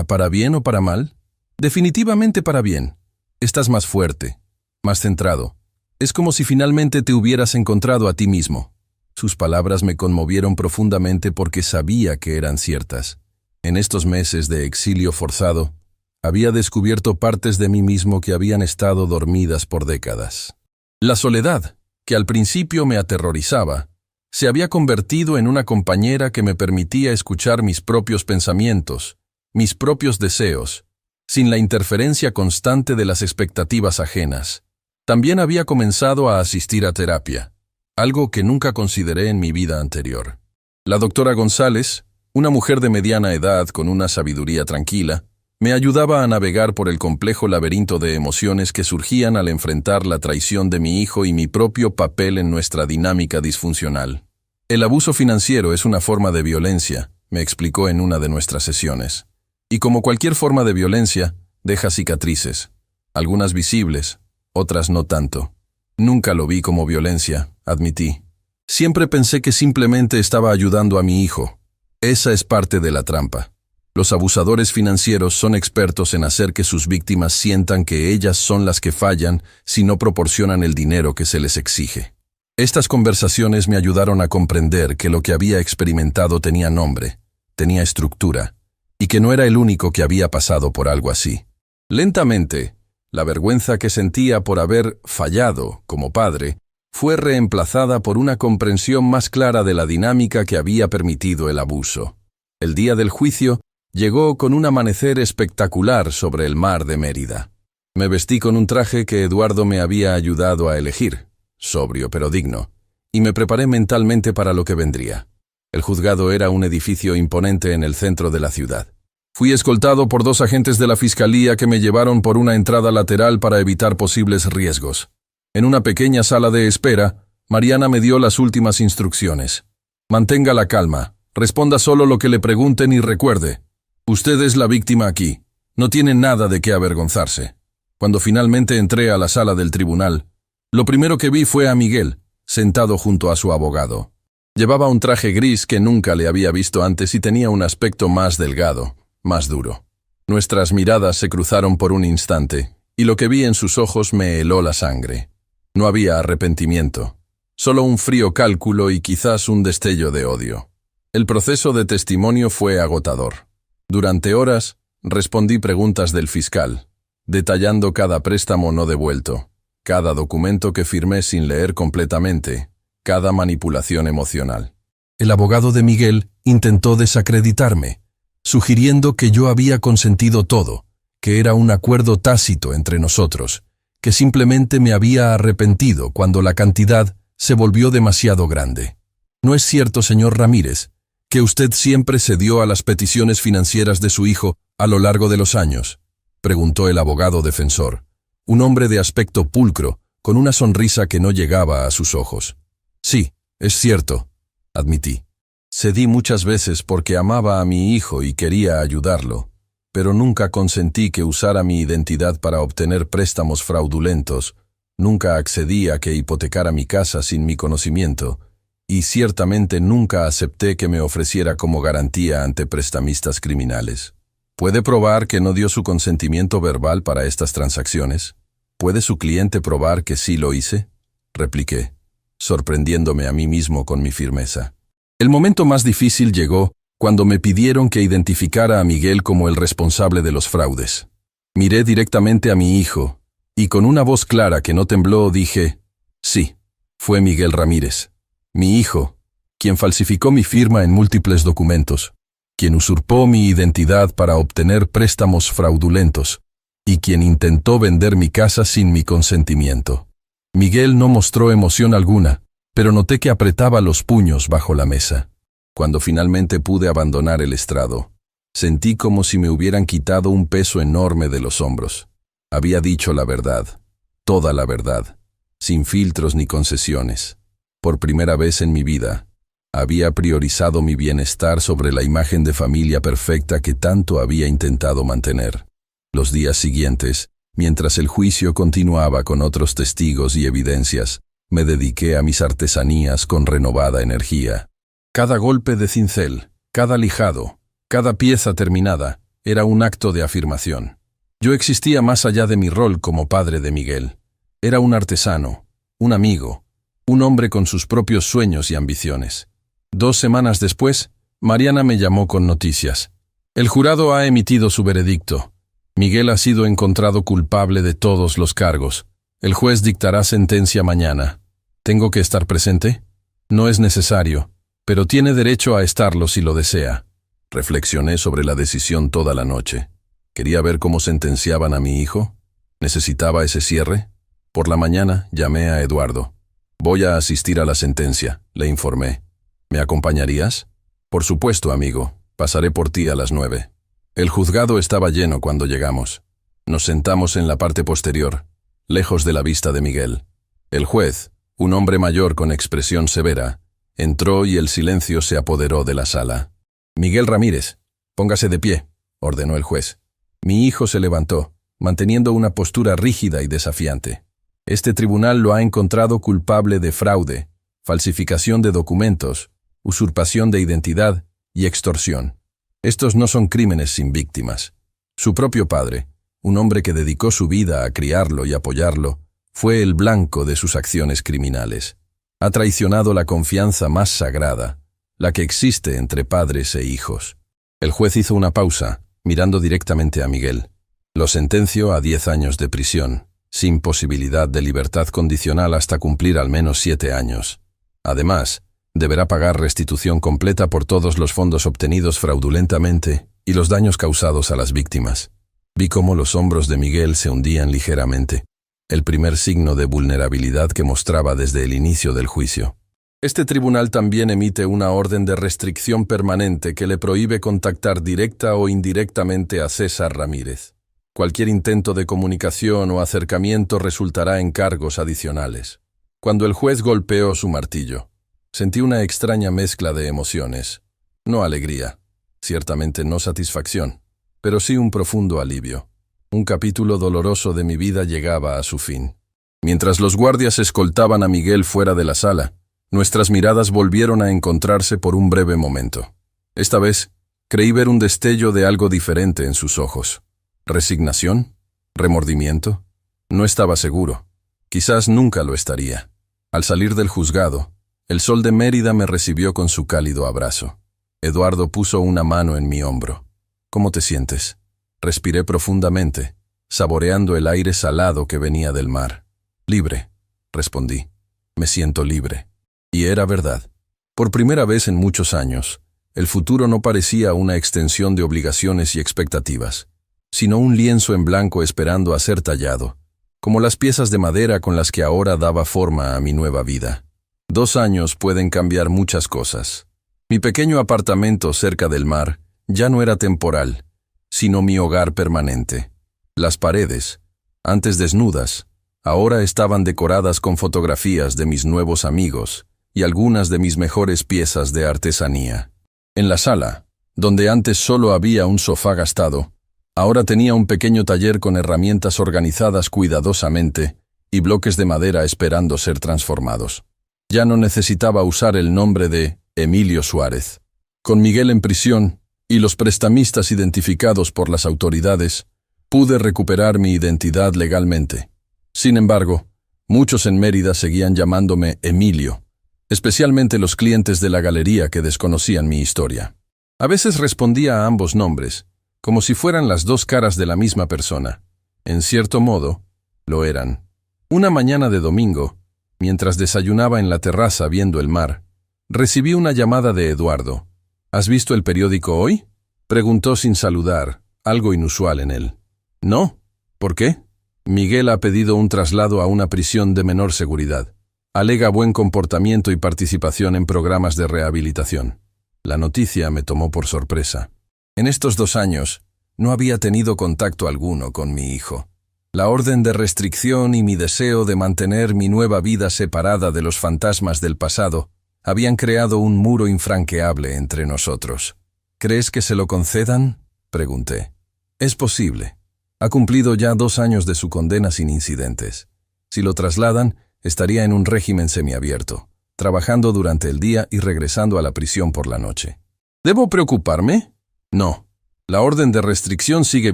¿Para bien o para mal? Definitivamente para bien. Estás más fuerte, más centrado. Es como si finalmente te hubieras encontrado a ti mismo. Sus palabras me conmovieron profundamente porque sabía que eran ciertas. En estos meses de exilio forzado, había descubierto partes de mí mismo que habían estado dormidas por décadas. La soledad, que al principio me aterrorizaba, se había convertido en una compañera que me permitía escuchar mis propios pensamientos, mis propios deseos, sin la interferencia constante de las expectativas ajenas. También había comenzado a asistir a terapia, algo que nunca consideré en mi vida anterior. La doctora González, una mujer de mediana edad con una sabiduría tranquila, me ayudaba a navegar por el complejo laberinto de emociones que surgían al enfrentar la traición de mi hijo y mi propio papel en nuestra dinámica disfuncional. «El abuso financiero es una forma de violencia», me explicó en una de nuestras sesiones. «Y como cualquier forma de violencia, deja cicatrices, algunas visibles, otras no tanto. Nunca lo vi como violencia», admití. «Siempre pensé que simplemente estaba ayudando a mi hijo. Esa es parte de la trampa. Los abusadores financieros son expertos en hacer que sus víctimas sientan que ellas son las que fallan si no proporcionan el dinero que se les exige». Estas conversaciones me ayudaron a comprender que lo que había experimentado tenía nombre, tenía estructura, y que no era el único que había pasado por algo así. Lentamente, la vergüenza que sentía por haber fallado como padre fue reemplazada por una comprensión más clara de la dinámica que había permitido el abuso. El día del juicio llegó con un amanecer espectacular sobre el mar de Mérida. Me vestí con un traje que Eduardo me había ayudado a elegir, sobrio pero digno, y me preparé mentalmente para lo que vendría. El juzgado era un edificio imponente en el centro de la ciudad. Fui escoltado por 2 agentes de la fiscalía que me llevaron por una entrada lateral para evitar posibles riesgos. En una pequeña sala de espera, Mariana me dio las últimas instrucciones. «Mantenga la calma, responda solo lo que le pregunten y recuerde, usted es la víctima aquí, no tiene nada de qué avergonzarse». Cuando finalmente entré a la sala del tribunal, lo primero que vi fue a Miguel, sentado junto a su abogado. Llevaba un traje gris que nunca le había visto antes y tenía un aspecto más delgado, más duro. Nuestras miradas se cruzaron por un instante, y lo que vi en sus ojos me heló la sangre. No había arrepentimiento, solo un frío cálculo y quizás un destello de odio. El proceso de testimonio fue agotador. Durante horas, respondí preguntas del fiscal, detallando cada préstamo no devuelto, cada documento que firmé sin leer completamente, cada manipulación emocional. El abogado de Miguel intentó desacreditarme, sugiriendo que yo había consentido todo, que era un acuerdo tácito entre nosotros, que simplemente me había arrepentido cuando la cantidad se volvió demasiado grande. ¿No es cierto, señor Ramírez, que usted siempre cedió a las peticiones financieras de su hijo a lo largo de los años?, preguntó el abogado defensor, un hombre de aspecto pulcro, con una sonrisa que no llegaba a sus ojos. Sí, es cierto, admití. Cedí muchas veces porque amaba a mi hijo y quería ayudarlo, pero nunca consentí que usara mi identidad para obtener préstamos fraudulentos, nunca accedí a que hipotecara mi casa sin mi conocimiento, y ciertamente nunca acepté que me ofreciera como garantía ante prestamistas criminales. ¿Puede probar que no dio su consentimiento verbal para estas transacciones? ¿Puede su cliente probar que sí lo hice?, repliqué, sorprendiéndome a mí mismo con mi firmeza. El momento más difícil llegó cuando me pidieron que identificara a Miguel como el responsable de los fraudes. Miré directamente a mi hijo, y con una voz clara que no tembló dije, sí, fue Miguel Ramírez, mi hijo, quien falsificó mi firma en múltiples documentos, quien usurpó mi identidad para obtener préstamos fraudulentos, y quien intentó vender mi casa sin mi consentimiento. Miguel no mostró emoción alguna, pero noté que apretaba los puños bajo la mesa. Cuando finalmente pude abandonar el estrado, sentí como si me hubieran quitado un peso enorme de los hombros. Había dicho la verdad, toda la verdad, sin filtros ni concesiones. Por primera vez en mi vida, había priorizado mi bienestar sobre la imagen de familia perfecta que tanto había intentado mantener. Los días siguientes, mientras el juicio continuaba con otros testigos y evidencias, me dediqué a mis artesanías con renovada energía. Cada golpe de cincel, cada lijado, cada pieza terminada, era un acto de afirmación. Yo existía más allá de mi rol como padre de Miguel. Era un artesano, un amigo, un hombre con sus propios sueños y ambiciones. 2 semanas después, Mariana me llamó con noticias. El jurado ha emitido su veredicto. Miguel ha sido encontrado culpable de todos los cargos. El juez dictará sentencia mañana. ¿Tengo que estar presente? No es necesario, pero tiene derecho a estarlo si lo desea. Reflexioné sobre la decisión toda la noche. ¿Quería ver cómo sentenciaban a mi hijo? ¿Necesitaba ese cierre? Por la mañana llamé a Eduardo. Voy a asistir a la sentencia, le informé. ¿Me acompañarías? Por supuesto, amigo. Pasaré por ti a las 9. El juzgado estaba lleno cuando llegamos. Nos sentamos en la parte posterior, lejos de la vista de Miguel. El juez, un hombre mayor con expresión severa, entró y el silencio se apoderó de la sala. Miguel Ramírez, póngase de pie, ordenó el juez. Mi hijo se levantó, manteniendo una postura rígida y desafiante. Este tribunal lo ha encontrado culpable de fraude, falsificación de documentos, usurpación de identidad y extorsión. Estos no son crímenes sin víctimas. Su propio padre, un hombre que dedicó su vida a criarlo y apoyarlo, fue el blanco de sus acciones criminales. Ha traicionado la confianza más sagrada, la que existe entre padres e hijos. El juez hizo una pausa, mirando directamente a Miguel. Lo sentenció a 10 años de prisión, sin posibilidad de libertad condicional hasta cumplir al menos 7 años. Además, deberá pagar restitución completa por todos los fondos obtenidos fraudulentamente y los daños causados a las víctimas. Vi cómo los hombros de Miguel se hundían ligeramente, el primer signo de vulnerabilidad que mostraba desde el inicio del juicio. Este tribunal también emite una orden de restricción permanente que le prohíbe contactar directa o indirectamente a César Ramírez. Cualquier intento de comunicación o acercamiento resultará en cargos adicionales. Cuando el juez golpeó su martillo, sentí una extraña mezcla de emociones. No alegría, ciertamente no satisfacción, pero sí un profundo alivio. Un capítulo doloroso de mi vida llegaba a su fin. Mientras los guardias escoltaban a Miguel fuera de la sala, nuestras miradas volvieron a encontrarse por un breve momento. Esta vez, creí ver un destello de algo diferente en sus ojos. ¿Resignación? ¿Remordimiento? No estaba seguro. Quizás nunca lo estaría. Al salir del juzgado, el sol de Mérida me recibió con su cálido abrazo. Eduardo puso una mano en mi hombro. ¿Cómo te sientes? Respiré profundamente, saboreando el aire salado que venía del mar. Libre, respondí. Me siento libre. Y era verdad. Por primera vez en muchos años, el futuro no parecía una extensión de obligaciones y expectativas, sino un lienzo en blanco esperando a ser tallado, como las piezas de madera con las que ahora daba forma a mi nueva vida. 2 años pueden cambiar muchas cosas. Mi pequeño apartamento cerca del mar ya no era temporal, sino mi hogar permanente. Las paredes, antes desnudas, ahora estaban decoradas con fotografías de mis nuevos amigos y algunas de mis mejores piezas de artesanía. En la sala, donde antes solo había un sofá gastado, ahora tenía un pequeño taller con herramientas organizadas cuidadosamente y bloques de madera esperando ser transformados. Ya no necesitaba usar el nombre de Emilio Suárez. Con Miguel en prisión y los prestamistas identificados por las autoridades, pude recuperar mi identidad legalmente. Sin embargo, muchos en Mérida seguían llamándome Emilio, especialmente los clientes de la galería que desconocían mi historia. A veces respondía a ambos nombres, como si fueran las 2 caras de la misma persona. En cierto modo, lo eran. Una mañana de domingo, mientras desayunaba en la terraza viendo el mar, recibí una llamada de Eduardo. ¿Has visto el periódico hoy?, preguntó sin saludar, algo inusual en él. No. ¿Por qué? Miguel ha pedido un traslado a una prisión de menor seguridad. Alega buen comportamiento y participación en programas de rehabilitación. La noticia me tomó por sorpresa. En estos 2 años, no había tenido contacto alguno con mi hijo. La orden de restricción y mi deseo de mantener mi nueva vida separada de los fantasmas del pasado habían creado un muro infranqueable entre nosotros. ¿Crees que se lo concedan?, pregunté. Es posible. Ha cumplido ya 2 años de su condena sin incidentes. Si lo trasladan, estaría en un régimen semiabierto, trabajando durante el día y regresando a la prisión por la noche. ¿Debo preocuparme? No. La orden de restricción sigue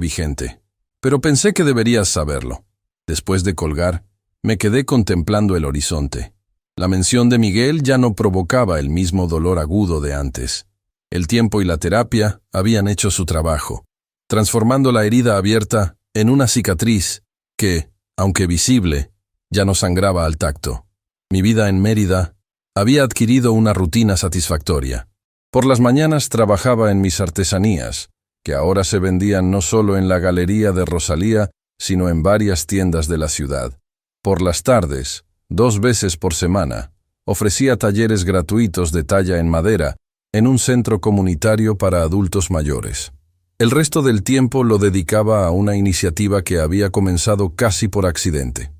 vigente, pero pensé que deberías saberlo. Después de colgar, me quedé contemplando el horizonte. La mención de Miguel ya no provocaba el mismo dolor agudo de antes. El tiempo y la terapia habían hecho su trabajo, transformando la herida abierta en una cicatriz que, aunque visible, ya no sangraba al tacto. Mi vida en Mérida había adquirido una rutina satisfactoria. Por las mañanas trabajaba en mis artesanías, que ahora se vendían no solo en la galería de Rosalía, sino en varias tiendas de la ciudad. Por las tardes, 2 veces por semana, ofrecía talleres gratuitos de talla en madera en un centro comunitario para adultos mayores. El resto del tiempo lo dedicaba a una iniciativa que había comenzado casi por accidente: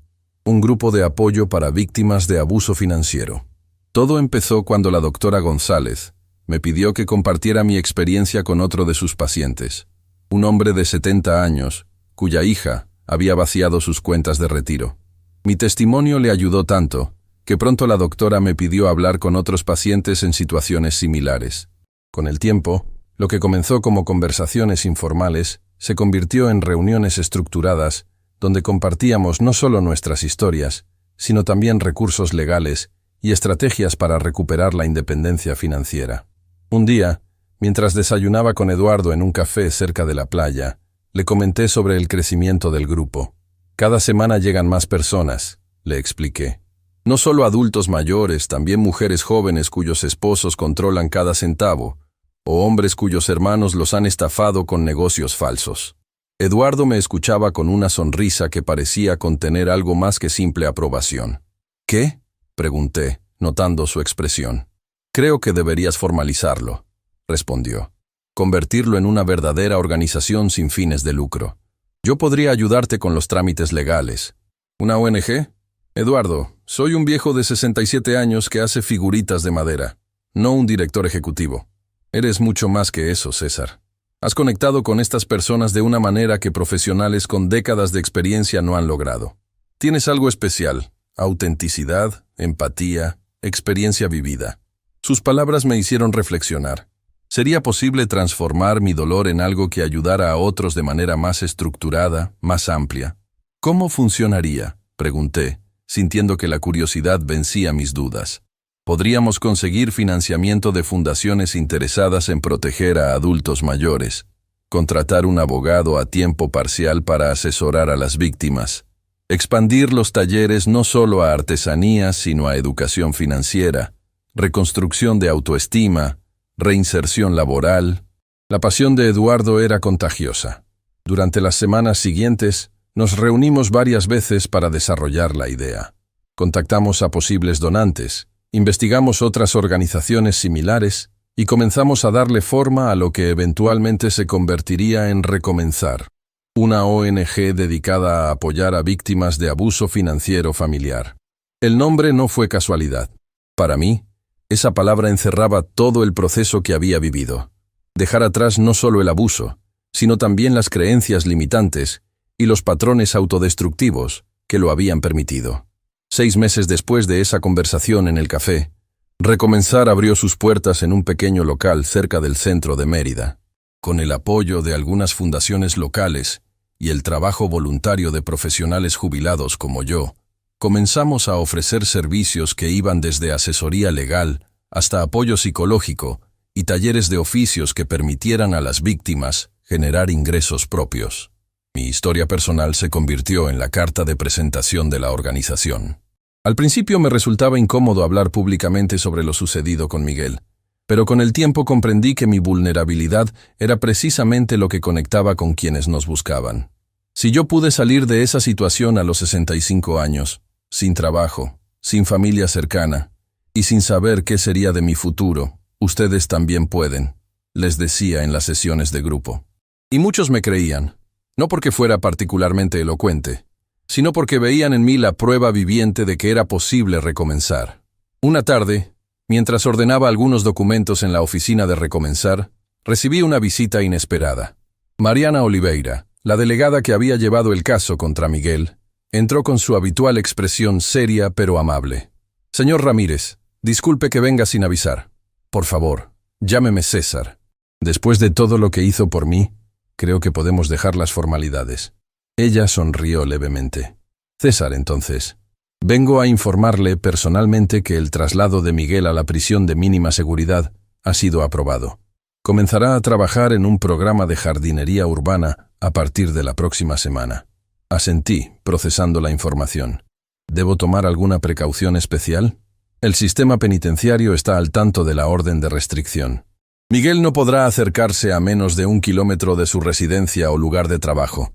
un grupo de apoyo para víctimas de abuso financiero. Todo empezó cuando la doctora González me pidió que compartiera mi experiencia con otro de sus pacientes, un hombre de 70 años, cuya hija había vaciado sus cuentas de retiro. Mi testimonio le ayudó tanto que pronto la doctora me pidió hablar con otros pacientes en situaciones similares. Con el tiempo, lo que comenzó como conversaciones informales se convirtió en reuniones estructuradas donde compartíamos no solo nuestras historias, sino también recursos legales y estrategias para recuperar la independencia financiera. Un día, mientras desayunaba con Eduardo en un café cerca de la playa, le comenté sobre el crecimiento del grupo. Cada semana llegan más personas, le expliqué. No solo adultos mayores, también mujeres jóvenes cuyos esposos controlan cada centavo, o hombres cuyos hermanos los han estafado con negocios falsos. Eduardo me escuchaba con una sonrisa que parecía contener algo más que simple aprobación. ¿Qué?, pregunté, notando su expresión. Creo que deberías formalizarlo, respondió. Convertirlo en una verdadera organización sin fines de lucro. Yo podría ayudarte con los trámites legales. ¿Una ONG? Eduardo, soy un viejo de 67 años que hace figuritas de madera, no un director ejecutivo. Eres mucho más que eso, César. Has conectado con estas personas de una manera que profesionales con décadas de experiencia no han logrado. Tienes algo especial: autenticidad, empatía, experiencia vivida. Sus palabras me hicieron reflexionar. ¿Sería posible transformar mi dolor en algo que ayudara a otros de manera más estructurada, más amplia? ¿Cómo funcionaría?, pregunté, sintiendo que la curiosidad vencía mis dudas. Podríamos conseguir financiamiento de fundaciones interesadas en proteger a adultos mayores, contratar un abogado a tiempo parcial para asesorar a las víctimas, expandir los talleres no solo a artesanías, sino a educación financiera, reconstrucción de autoestima, reinserción laboral. La pasión de Eduardo era contagiosa. Durante las semanas siguientes, nos reunimos varias veces para desarrollar la idea. Contactamos a posibles donantes, investigamos otras organizaciones similares y comenzamos a darle forma a lo que eventualmente se convertiría en Recomenzar, una ONG dedicada a apoyar a víctimas de abuso financiero familiar. El nombre no fue casualidad. Para mí, esa palabra encerraba todo el proceso que había vivido. Dejar atrás no solo el abuso, sino también las creencias limitantes y los patrones autodestructivos que lo habían permitido. 6 meses después de esa conversación en el café, Recomenzar abrió sus puertas en un pequeño local cerca del centro de Mérida. Con el apoyo de algunas fundaciones locales y el trabajo voluntario de profesionales jubilados como yo, comenzamos a ofrecer servicios que iban desde asesoría legal hasta apoyo psicológico y talleres de oficios que permitieran a las víctimas generar ingresos propios. Mi historia personal se convirtió en la carta de presentación de la organización. Al principio me resultaba incómodo hablar públicamente sobre lo sucedido con Miguel, pero con el tiempo comprendí que mi vulnerabilidad era precisamente lo que conectaba con quienes nos buscaban. Si yo pude salir de esa situación a los 65 años, sin trabajo, sin familia cercana y sin saber qué sería de mi futuro, ustedes también pueden, les decía en las sesiones de grupo. Y muchos me creían, no porque fuera particularmente elocuente, sino porque veían en mí la prueba viviente de que era posible recomenzar. Una tarde, mientras ordenaba algunos documentos en la oficina de Recomenzar, recibí una visita inesperada. Mariana Oliveira, la delegada que había llevado el caso contra Miguel, entró con su habitual expresión seria pero amable. «Señor Ramírez, disculpe que venga sin avisar. Por favor, llámeme César. Después de todo lo que hizo por mí, creo que podemos dejar las formalidades». Ella sonrió levemente. «César, entonces. Vengo a informarle personalmente que el traslado de Miguel a la prisión de mínima seguridad ha sido aprobado. Comenzará a trabajar en un programa de jardinería urbana a partir de la próxima semana». Asentí, procesando la información. ¿Debo tomar alguna precaución especial? El sistema penitenciario está al tanto de la orden de restricción. Miguel no podrá acercarse a menos de 1 kilómetro de su residencia o lugar de trabajo.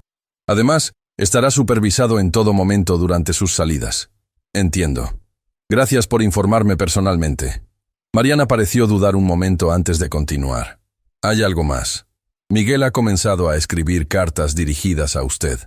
Además, estará supervisado en todo momento durante sus salidas. Entiendo. Gracias por informarme personalmente. Mariana pareció dudar un momento antes de continuar. Hay algo más. Miguel ha comenzado a escribir cartas dirigidas a usted.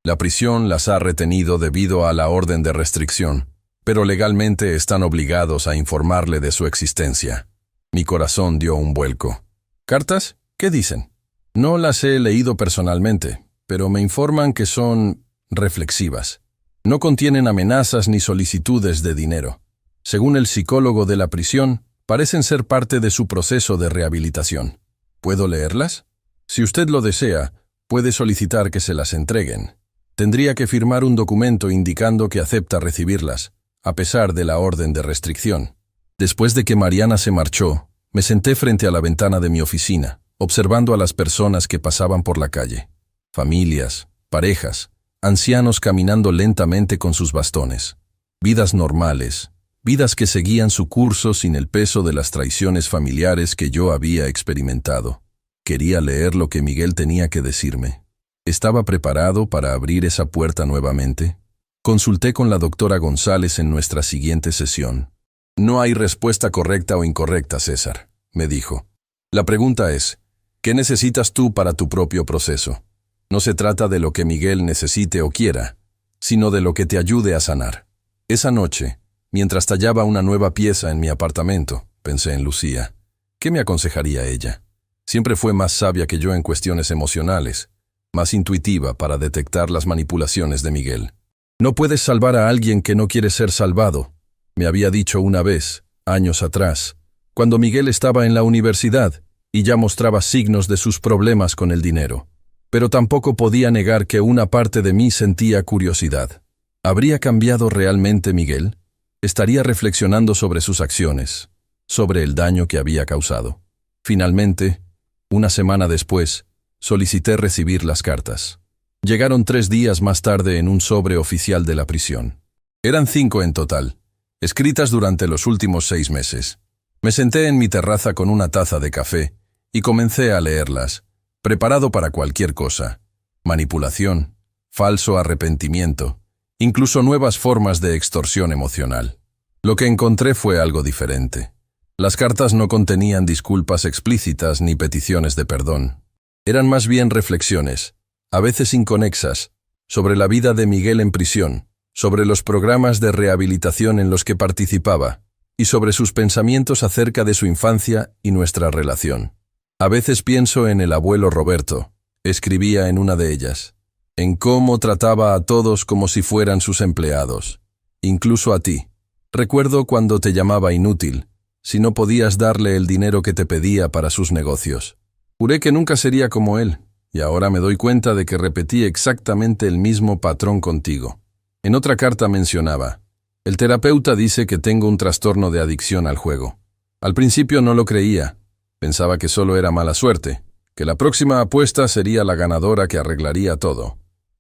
La prisión las ha retenido debido a la orden de restricción, pero legalmente están obligados a informarle de su existencia. Mi corazón dio un vuelco. ¿Cartas? ¿Qué dicen? No las he leído personalmente, pero me informan que son reflexivas. No contienen amenazas ni solicitudes de dinero. Según el psicólogo de la prisión, parecen ser parte de su proceso de rehabilitación. ¿Puedo leerlas? Si usted lo desea, puede solicitar que se las entreguen. Tendría que firmar un documento indicando que acepta recibirlas, a pesar de la orden de restricción. Después de que Mariana se marchó, me senté frente a la ventana de mi oficina, observando a las personas que pasaban por la calle. Familias, parejas, ancianos caminando lentamente con sus bastones. Vidas normales, vidas que seguían su curso sin el peso de las traiciones familiares que yo había experimentado. Quería leer lo que Miguel tenía que decirme. ¿Estaba preparado para abrir esa puerta nuevamente? Consulté con la doctora González en nuestra siguiente sesión. No hay respuesta correcta o incorrecta, César, me dijo. La pregunta es, ¿qué necesitas tú para tu propio proceso? No se trata de lo que Miguel necesite o quiera, sino de lo que te ayude a sanar. Esa noche, mientras tallaba una nueva pieza en mi apartamento, pensé en Lucía. ¿Qué me aconsejaría ella? Siempre fue más sabia que yo en cuestiones emocionales, más intuitiva para detectar las manipulaciones de Miguel. No puedes salvar a alguien que no quiere ser salvado, me había dicho una vez, años atrás, cuando Miguel estaba en la universidad y ya mostraba signos de sus problemas con el dinero. Pero tampoco podía negar que una parte de mí sentía curiosidad. ¿Habría cambiado realmente Miguel? Estaría reflexionando sobre sus acciones, sobre el daño que había causado. Finalmente, una semana después, solicité recibir las cartas. Llegaron 3 días más tarde en un sobre oficial de la prisión. Eran 5 en total, escritas durante los últimos 6 meses. Me senté en mi terraza con una taza de café y comencé a leerlas, preparado para cualquier cosa: manipulación, falso arrepentimiento, incluso nuevas formas de extorsión emocional. Lo que encontré fue algo diferente. Las cartas no contenían disculpas explícitas ni peticiones de perdón. Eran más bien reflexiones, a veces inconexas, sobre la vida de Miguel en prisión, sobre los programas de rehabilitación en los que participaba, y sobre sus pensamientos acerca de su infancia y nuestra relación. A veces pienso en el abuelo Roberto, escribía en una de ellas, en cómo trataba a todos como si fueran sus empleados, incluso a ti. Recuerdo cuando te llamaba inútil, si no podías darle el dinero que te pedía para sus negocios. Juré que nunca sería como él, y ahora me doy cuenta de que repetí exactamente el mismo patrón contigo. En otra carta mencionaba, el terapeuta dice que tengo un trastorno de adicción al juego. Al principio no lo creía, pensaba que solo era mala suerte, que la próxima apuesta sería la ganadora que arreglaría todo.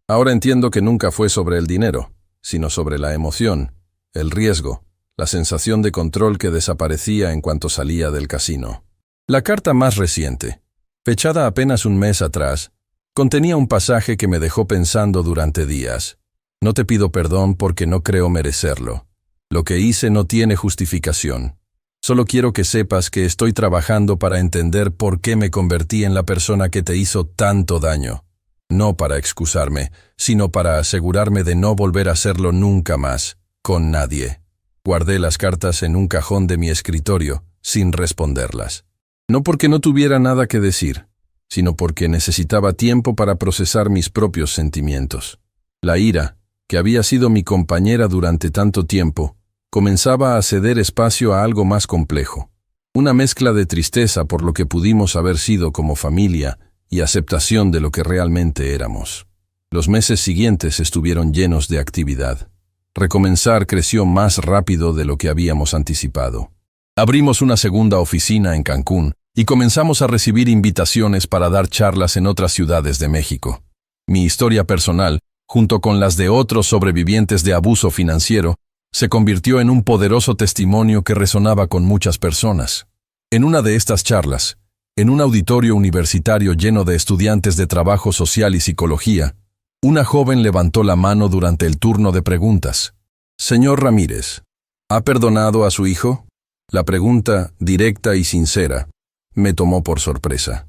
Ahora entiendo que nunca fue sobre el dinero, sino sobre la emoción, el riesgo, la sensación de control que desaparecía en cuanto salía del casino. La carta más reciente, fechada apenas un mes atrás, contenía un pasaje que me dejó pensando durante días. No te pido perdón porque no creo merecerlo. Lo que hice no tiene justificación. Solo quiero que sepas que estoy trabajando para entender por qué me convertí en la persona que te hizo tanto daño. No para excusarme, sino para asegurarme de no volver a hacerlo nunca más, con nadie. Guardé las cartas en un cajón de mi escritorio, sin responderlas. No porque no tuviera nada que decir, sino porque necesitaba tiempo para procesar mis propios sentimientos. La ira, que había sido mi compañera durante tanto tiempo, comenzaba a ceder espacio a algo más complejo. Una mezcla de tristeza por lo que pudimos haber sido como familia y aceptación de lo que realmente éramos. Los meses siguientes estuvieron llenos de actividad. Recomenzar creció más rápido de lo que habíamos anticipado. Abrimos una segunda oficina en Cancún y comenzamos a recibir invitaciones para dar charlas en otras ciudades de México. Mi historia personal, junto con las de otros sobrevivientes de abuso financiero, se convirtió en un poderoso testimonio que resonaba con muchas personas. En una de estas charlas, en un auditorio universitario lleno de estudiantes de trabajo social y psicología, una joven levantó la mano durante el turno de preguntas. Señor Ramírez, ¿ha perdonado a su hijo? La pregunta, directa y sincera, me tomó por sorpresa.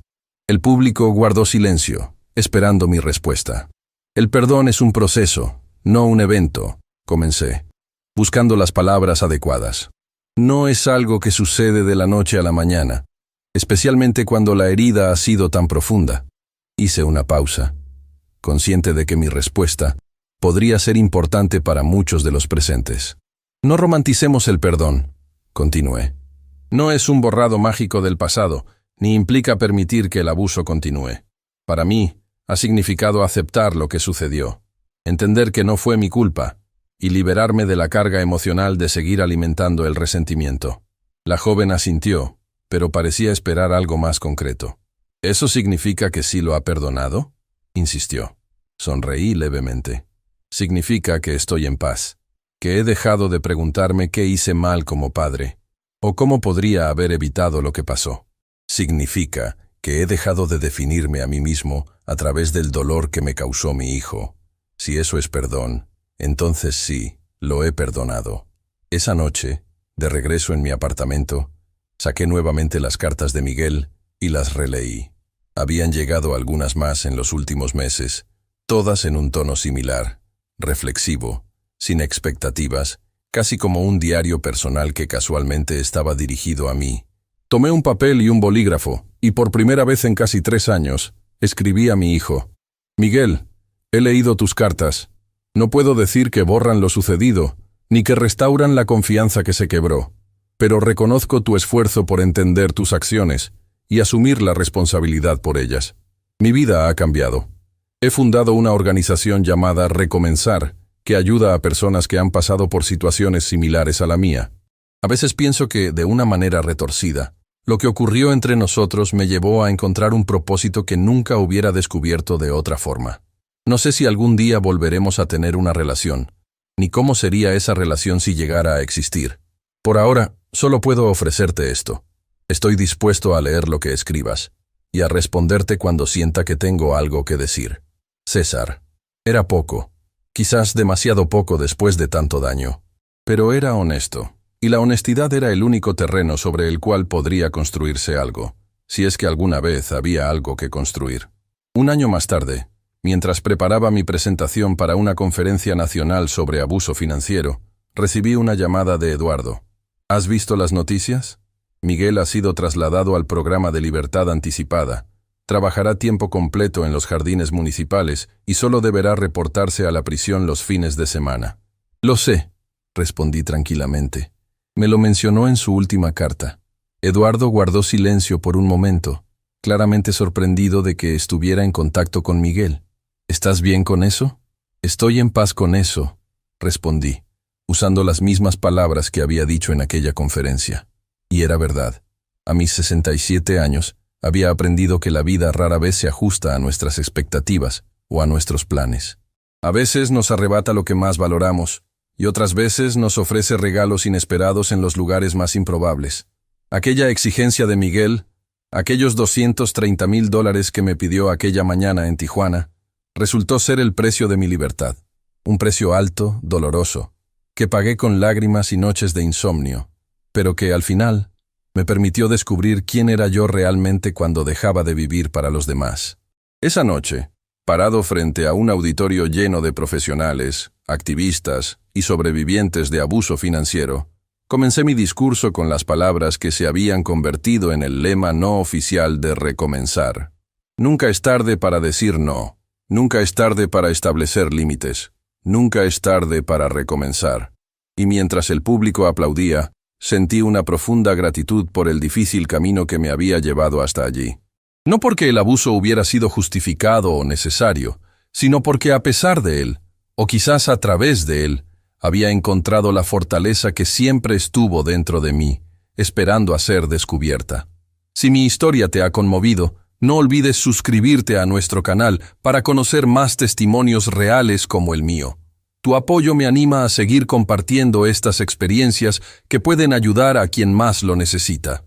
El público guardó silencio, esperando mi respuesta. El perdón es un proceso, no un evento, comencé, buscando las palabras adecuadas. No es algo que sucede de la noche a la mañana, especialmente cuando la herida ha sido tan profunda. Hice una pausa, consciente de que mi respuesta podría ser importante para muchos de los presentes. No romanticemos el perdón, continué. No es un borrado mágico del pasado, ni implica permitir que el abuso continúe. Para mí, ha significado aceptar lo que sucedió, entender que no fue mi culpa, y liberarme de la carga emocional de seguir alimentando el resentimiento. La joven asintió, pero parecía esperar algo más concreto. ¿Eso significa que sí lo ha perdonado?, insistió. Sonreí levemente. Significa que estoy en paz, que he dejado de preguntarme qué hice mal como padre, o cómo podría haber evitado lo que pasó. Significa que he dejado de definirme a mí mismo a través del dolor que me causó mi hijo. Si eso es perdón, entonces sí, lo he perdonado. Esa noche, de regreso en mi apartamento, saqué nuevamente las cartas de Miguel y las releí. Habían llegado algunas más en los últimos meses, todas en un tono similar, reflexivo, sin expectativas, casi como un diario personal que casualmente estaba dirigido a mí. Tomé un papel y un bolígrafo, y por primera vez en casi 3 años, escribí a mi hijo: Miguel, he leído tus cartas. No puedo decir que borran lo sucedido, ni que restauran la confianza que se quebró, pero reconozco tu esfuerzo por entender tus acciones y asumir la responsabilidad por ellas. Mi vida ha cambiado. He fundado una organización llamada Recomenzar, que ayuda a personas que han pasado por situaciones similares a la mía. A veces pienso que, de una manera retorcida, lo que ocurrió entre nosotros me llevó a encontrar un propósito que nunca hubiera descubierto de otra forma. No sé si algún día volveremos a tener una relación, ni cómo sería esa relación si llegara a existir. Por ahora, solo puedo ofrecerte esto. Estoy dispuesto a leer lo que escribas, y a responderte cuando sienta que tengo algo que decir. César. Era poco, quizás demasiado poco después de tanto daño, pero era honesto. Y la honestidad era el único terreno sobre el cual podría construirse algo, si es que alguna vez había algo que construir. Un año más tarde, mientras preparaba mi presentación para una conferencia nacional sobre abuso financiero, recibí una llamada de Eduardo. ¿Has visto las noticias? Miguel ha sido trasladado al programa de libertad anticipada. Trabajará tiempo completo en los jardines municipales y solo deberá reportarse a la prisión los fines de semana. Lo sé, respondí tranquilamente. Me lo mencionó en su última carta. Eduardo guardó silencio por un momento, claramente sorprendido de que estuviera en contacto con Miguel. ¿Estás bien con eso? Estoy en paz con eso, respondí, usando las mismas palabras que había dicho en aquella conferencia. Y era verdad. A mis 67 años, había aprendido que la vida rara vez se ajusta a nuestras expectativas o a nuestros planes. A veces nos arrebata lo que más valoramos, y otras veces nos ofrece regalos inesperados en los lugares más improbables. Aquella exigencia de Miguel, aquellos $230,000 que me pidió aquella mañana en Tijuana, resultó ser el precio de mi libertad. Un precio alto, doloroso, que pagué con lágrimas y noches de insomnio, pero que al final me permitió descubrir quién era yo realmente cuando dejaba de vivir para los demás. Esa noche, parado frente a un auditorio lleno de profesionales, activistas y sobrevivientes de abuso financiero, comencé mi discurso con las palabras que se habían convertido en el lema no oficial de Recomenzar. Nunca es tarde para decir no, nunca es tarde para establecer límites, nunca es tarde para recomenzar. Y mientras el público aplaudía, sentí una profunda gratitud por el difícil camino que me había llevado hasta allí. No porque el abuso hubiera sido justificado o necesario, sino porque a pesar de él, o quizás a través de él, había encontrado la fortaleza que siempre estuvo dentro de mí, esperando a ser descubierta. Si mi historia te ha conmovido, no olvides suscribirte a nuestro canal para conocer más testimonios reales como el mío. Tu apoyo me anima a seguir compartiendo estas experiencias que pueden ayudar a quien más lo necesita.